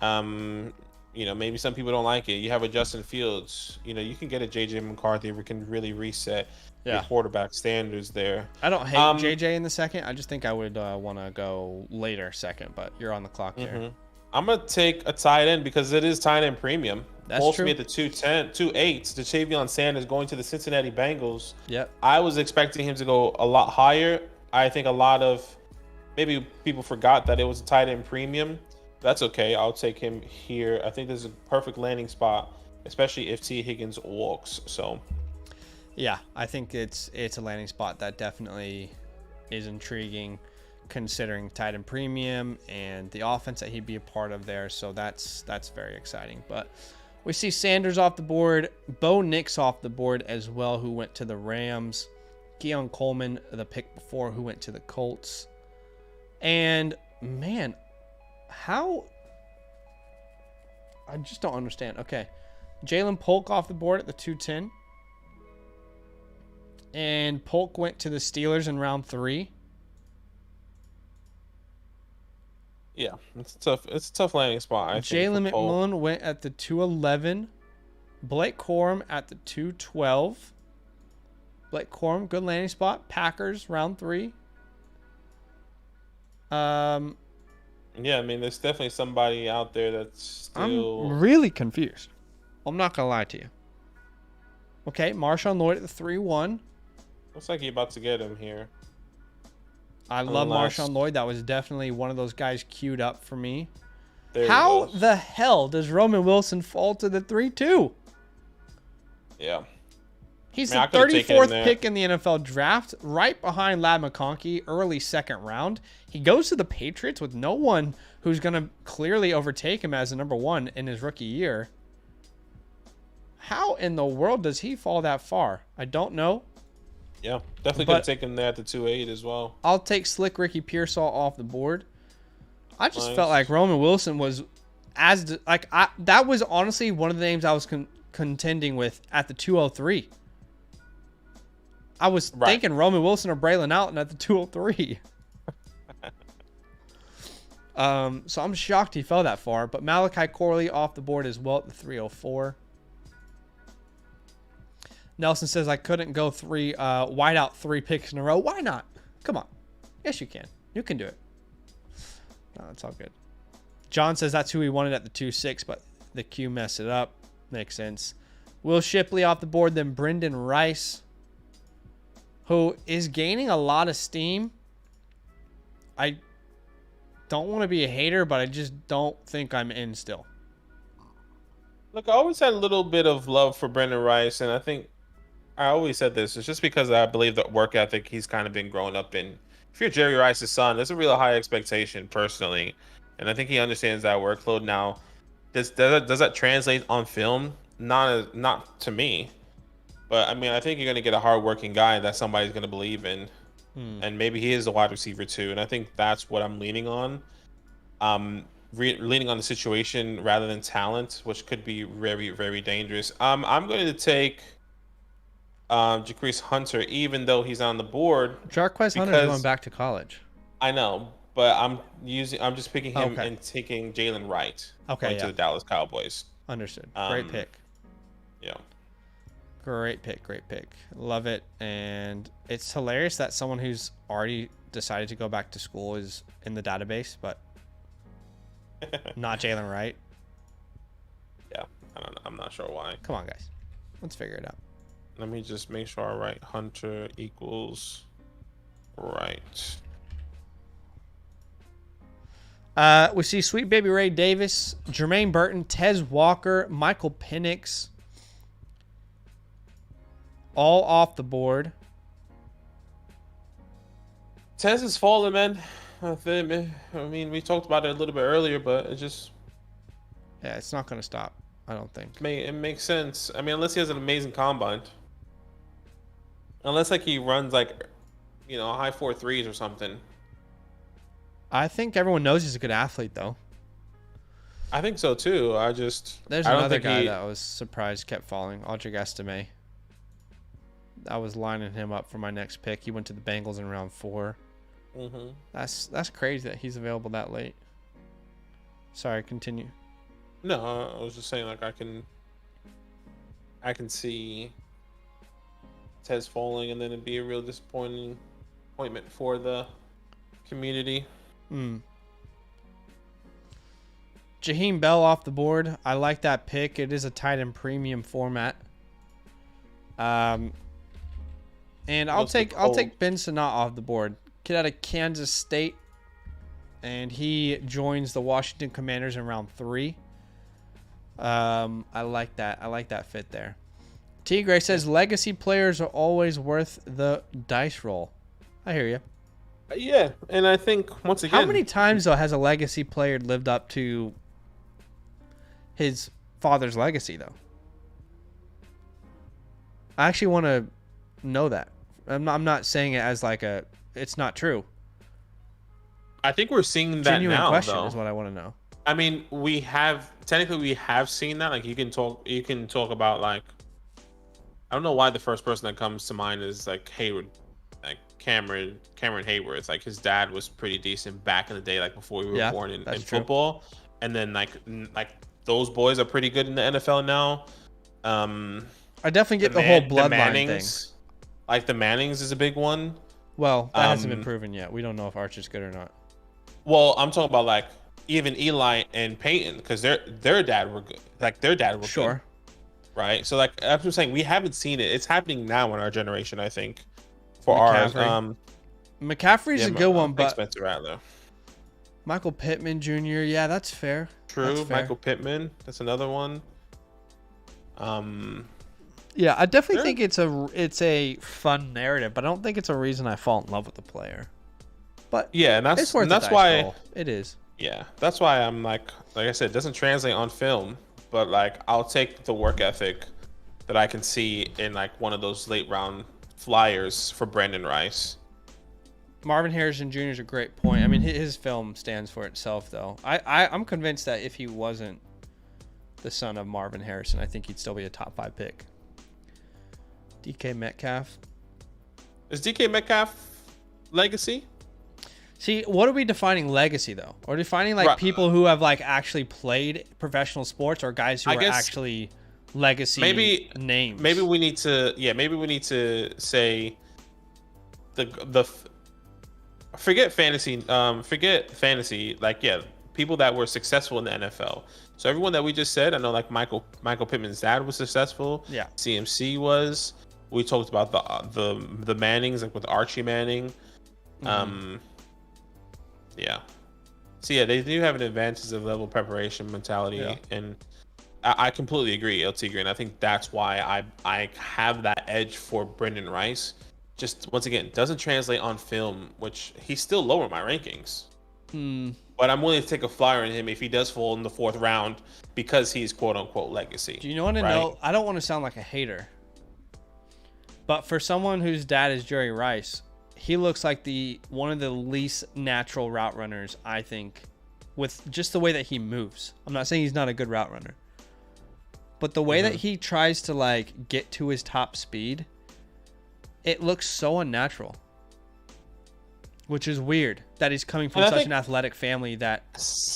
Maybe some people don't like it. You have a Justin Fields. You can get a JJ McCarthy. We can really reset your quarterback standards there. I don't hate JJ in the second. I just think I would want to go later second, but you're on the clock there. I'm going to take a tight end because it is tight end premium. That's true. Me at the 210, 2.8. Ja'Tavion Sanders going to the Cincinnati Bengals. Yep. I was expecting him to go a lot higher. I think a lot of maybe people forgot that it was a tight end premium. That's okay. I'll take him here. I think this is a perfect landing spot, especially if T. Higgins walks. So, yeah, I think it's a landing spot that definitely is intriguing, considering tight end premium and the offense that he'd be a part of there. So that's very exciting. But we see Sanders off the board, Bo Nix off the board as well, who went to the Rams. Keon Coleman, the pick before, who went to the Colts. And man, how? I just don't understand. Okay, Jalen Polk off the board at the 210. And Polk went to the Steelers in round 3. Yeah, it's tough. It's a tough landing spot. Jalen McMillan went at the 211. Blake Corum at the 212. Blake Corum, good landing spot. Packers, round 3. Yeah, I mean, there's definitely somebody out there that's still... I'm really confused. I'm not going to lie to you. Okay, Marshawn Lloyd at the 3-1. Looks like you're about to get him here. I love Marshawn Lloyd. That was definitely one of those guys queued up for me. How the hell does Roman Wilson fall to the 3-2? Yeah. He's the 34th pick in the NFL draft, right behind Ladd McConkey, early second round. He goes to the Patriots with no one who's going to clearly overtake him as a number 1 in his rookie year. How in the world does he fall that far? I don't know. Yeah, definitely could take him there at the 2.8 as well. I'll take slick Ricky Pearsall off the board. I just felt like Roman Wilson was that was honestly one of the names I was contending with at the 203. I was thinking Roman Wilson or Braylon Allen at the 203. So I'm shocked he fell that far. But Malachi Corley off the board as well at the 304. Nelson says I couldn't go wide out 3 picks in a row. Why not? Come on. Yes, you can. You can do it. No, it's all good. John says that's who he wanted at the 2-6, but the Q messed it up. Makes sense. Will Shipley off the board, then Brendan Rice, who is gaining a lot of steam. I don't want to be a hater, but I just don't think I'm in still. Look, I always had a little bit of love for Brendan Rice, and I think I always said this. It's just because I believe the work ethic he's kind of been growing up in. If you're Jerry Rice's son, there's a real high expectation personally, and I think he understands that workload now. Does that translate on film? Not to me. But, I mean, I think you're going to get a hardworking guy that somebody's going to believe in. And maybe he is a wide receiver, too. And I think that's what I'm leaning on. Leaning on the situation rather than talent, which could be very, very dangerous. I'm going to take Jacrees Hunter, even though he's on the board. Jacrees Hunter is going back to college. I know, but I'm just picking him and taking Jalen Wright to the Dallas Cowboys. Understood. Great pick. Yeah. Great pick. Love it. And it's hilarious that someone who's already decided to go back to school is in the database, but not Jalen Wright. Yeah. I don't know. I'm not sure why. Come on, guys. Let's figure it out. Let me just make sure I write Hunter equals Wright. We see Sweet Baby Ray Davis, Jermaine Burton, Tez Walker, Michael Penix, all off the board. Tez is falling, man. I mean, we talked about it a little bit earlier, but it just... Yeah, it's not going to stop. I don't think. It makes sense. I mean, unless he has an amazing combine. Unless like he runs like, high 4.3s or something. I think everyone knows he's a good athlete, though. I think so too. There's another guy that I was surprised kept falling. Audric Estime. I was lining him up for my next pick. He went to the Bengals in round 4. Mm-hmm. That's crazy that he's available that late. Sorry, continue. No, I was just saying like I can see Tez falling, and then it'd be a real disappointment for the community. Jaheim Bell off the board. I like that pick. It is a tight end premium format. And I'll take Ben Sinnott off the board. Kid out of Kansas State, and he joins the Washington Commanders in round 3. I like that. I like that fit there. T. Gray says legacy players are always worth the dice roll. I hear you. Yeah, and I think once again, how many times though has a legacy player lived up to his father's legacy though? I actually want to know that. I'm not saying it as like it's not true. I think we're seeing that Genuine now. Question though. Is what I want to know. I mean, we have seen that. Like you can talk about like, I don't know why the first person that comes to mind is like Hayward, like Cameron Hayward. It's like his dad was pretty decent back in the day, like before we were born in football. And then like those boys are pretty good in the NFL now. I definitely get the whole bloodline thing. Like the Mannings is a big one. Well, that hasn't been proven yet. We don't know if Archer's good or not. Well, I'm talking about like even Eli and Peyton, because their dad were good. Like their dad was good, right? So like I'm just saying, we haven't seen it. It's happening now in our generation, I think. For McCaffrey. McCaffrey's a good one, but Spencer Rattler. Michael Pittman Jr. Yeah, that's fair. True, that's fair. Michael Pittman. That's another one. Yeah, I definitely think it's a fun narrative, but I don't think it's a reason I fall in love with the player. But yeah, and that's why roll. It is. Yeah, that's why I'm like I said, it doesn't translate on film, but like I'll take the work ethic that I can see in like one of those late round flyers for Brandon Rice. Marvin Harrison Jr. is a great point. I mean, his film stands for itself, though. I'm convinced that if he wasn't the son of Marvin Harrison, I think he'd still be a top 5 pick. DK Metcalf. Is DK Metcalf legacy? See, what are we defining legacy, though? Are we defining like people who have like actually played professional sports, or guys who are actually legacy names? Maybe we need to say the forget fantasy. Like people that were successful in the NFL. So everyone that we just said, I know like Michael Pittman's dad was successful. Yeah. CMC was. We talked about the Mannings, like with Archie Manning. Yeah. So yeah, they do have an advantage of level preparation mentality, and I completely agree, LT Green. I think that's why I have that edge for Brendan Rice. Just once again, doesn't translate on film, which he's still lower in my rankings. But I'm willing to take a flyer on him if he does fall in the 4th round because he's quote unquote legacy. Do you want to know? I don't want to sound like a hater, but for someone whose dad is Jerry Rice, he looks like one of the least natural route runners, I think, with just the way that he moves. I'm not saying he's not a good route runner, but the way that he tries to like get to his top speed, it looks so unnatural, which is weird that he's coming from such an athletic family that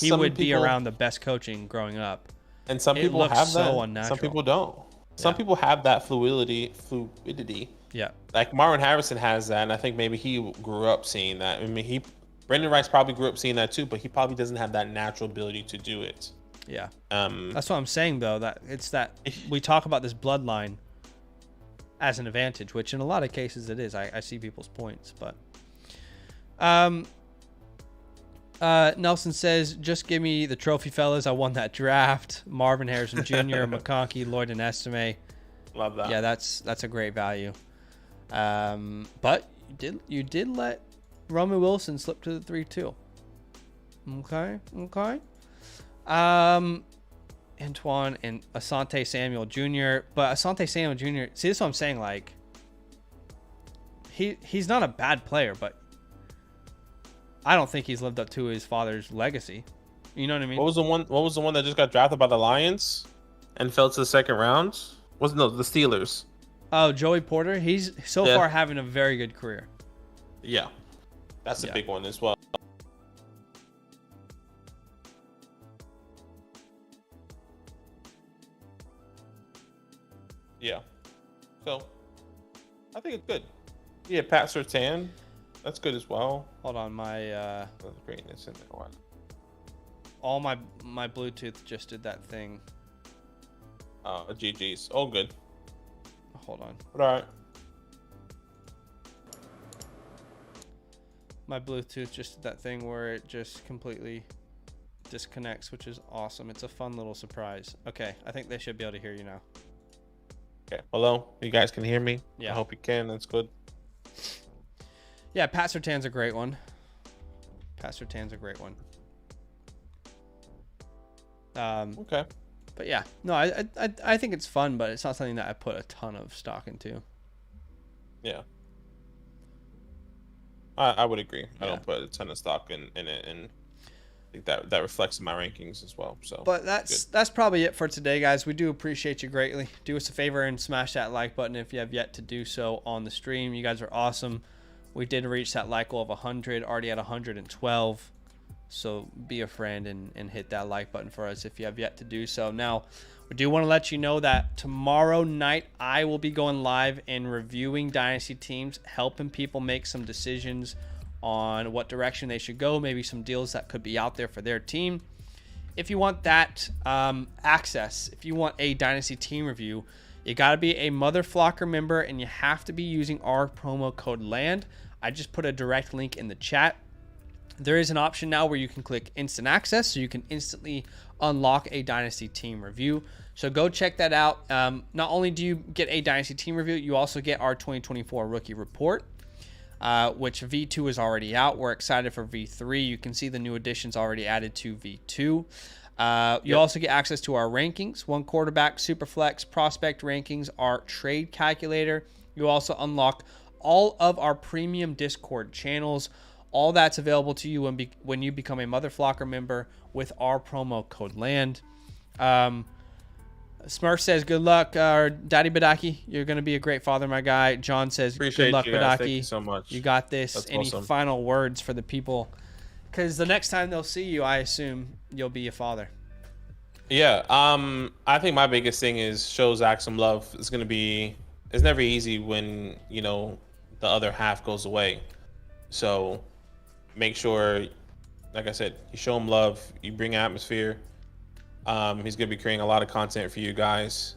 he would be around the best coaching growing up. And some people have that. So unnatural. Some people don't. Some people have that fluidity. Yeah. Like Marvin Harrison has that, and I think maybe he grew up seeing that. I mean, Brendan Rice probably grew up seeing that too, but he probably doesn't have that natural ability to do it. Yeah. That's what I'm saying, though, that it's that we talk about this bloodline as an advantage, which in a lot of cases it is. I see people's points, but Nelson says, just give me the trophy, fellas. I won that draft. Marvin Harrison Jr., McConkey, Lloyd, and Estime. Love that. Yeah, that's a great value. But you did let Roman Wilson slip to the 3-2. Okay. Antoine and Asante Samuel Jr. But Asante Samuel Jr. See, this is what I'm saying. Like, he's not a bad player, but I don't think he's lived up to his father's legacy. You know what I mean? What was the one that just got drafted by the Lions and fell to the second round? The Steelers. Oh, Joey Porter. He's so far having a very good career. Yeah, that's a big one as well. Yeah, so I think it's good. Yeah, Pat Surtain, that's good as well. Hold on, my greatness in there. What? All my Bluetooth just did that thing. GG's. All good. Hold on. But all right. My Bluetooth just did that thing where it just completely disconnects, which is awesome. It's a fun little surprise. Okay, I think they should be able to hear you now. Okay. Hello? You guys can hear me? Yeah. I hope you can. That's good. Yeah, Pat Surtain's a great one. Okay. But yeah, no, I think it's fun, but it's not something that I put a ton of stock into. Yeah. I would agree. Yeah. I don't put a ton of stock in it, and I think that reflects in my rankings as well. So, but that's probably it for today, guys. We do appreciate you greatly. Do us a favor and smash that like button if you have yet to do so on the stream. You guys are awesome. We did reach that like goal of 100, already at 112. So be a friend and hit that like button for us if you have yet to do so. Now, we do want to let you know that tomorrow night I will be going live and reviewing Dynasty teams, helping people make some decisions on what direction they should go, maybe some deals that could be out there for their team. If you want that access, if you want a Dynasty team review, you got to be a Mother Flocker member and you have to be using our promo code LAND. I just put a direct link in the chat. There is an option now where you can click instant access, so you can instantly unlock a Dynasty team review. So go check that out. Not only do you get a Dynasty team review, you also get our 2024 rookie report, which V2 is already out. We're excited for V3. You can see the new additions already added to V2. You also get access to our rankings, one quarterback, Superflex, prospect rankings, our trade calculator. You also unlock all of our premium Discord channels. All that's available to you when you become a Mother Flocker member with our promo code LAND. Smurf says, good luck, Daddy Badaki. You're going to be a great father, my guy. John says, appreciate good luck, you guys. Badaki. Thank you so much. You got this. That's Any awesome. final words for the people? Because the next time they'll see you, I assume you'll be a father. Yeah. I think my biggest thing is show Zach some love. It's never easy when, the other half goes away. So make sure, like I said, you show him love, you bring atmosphere. He's going to be creating a lot of content for you guys.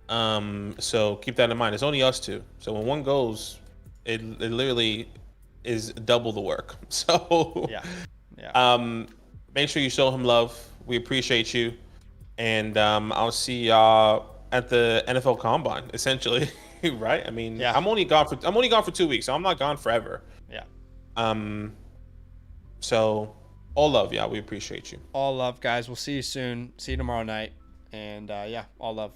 So keep that in mind. It's only us two. So when one goes, it literally is double the work. So make sure you show him love. We appreciate you. And I'll see y'all at the NFL Combine, essentially. Right? I mean, I'm only gone for 2 weeks, so I'm not gone forever. Yeah. So all love, yeah. We appreciate you. All love, guys. We'll see you soon. See you tomorrow night. And all love.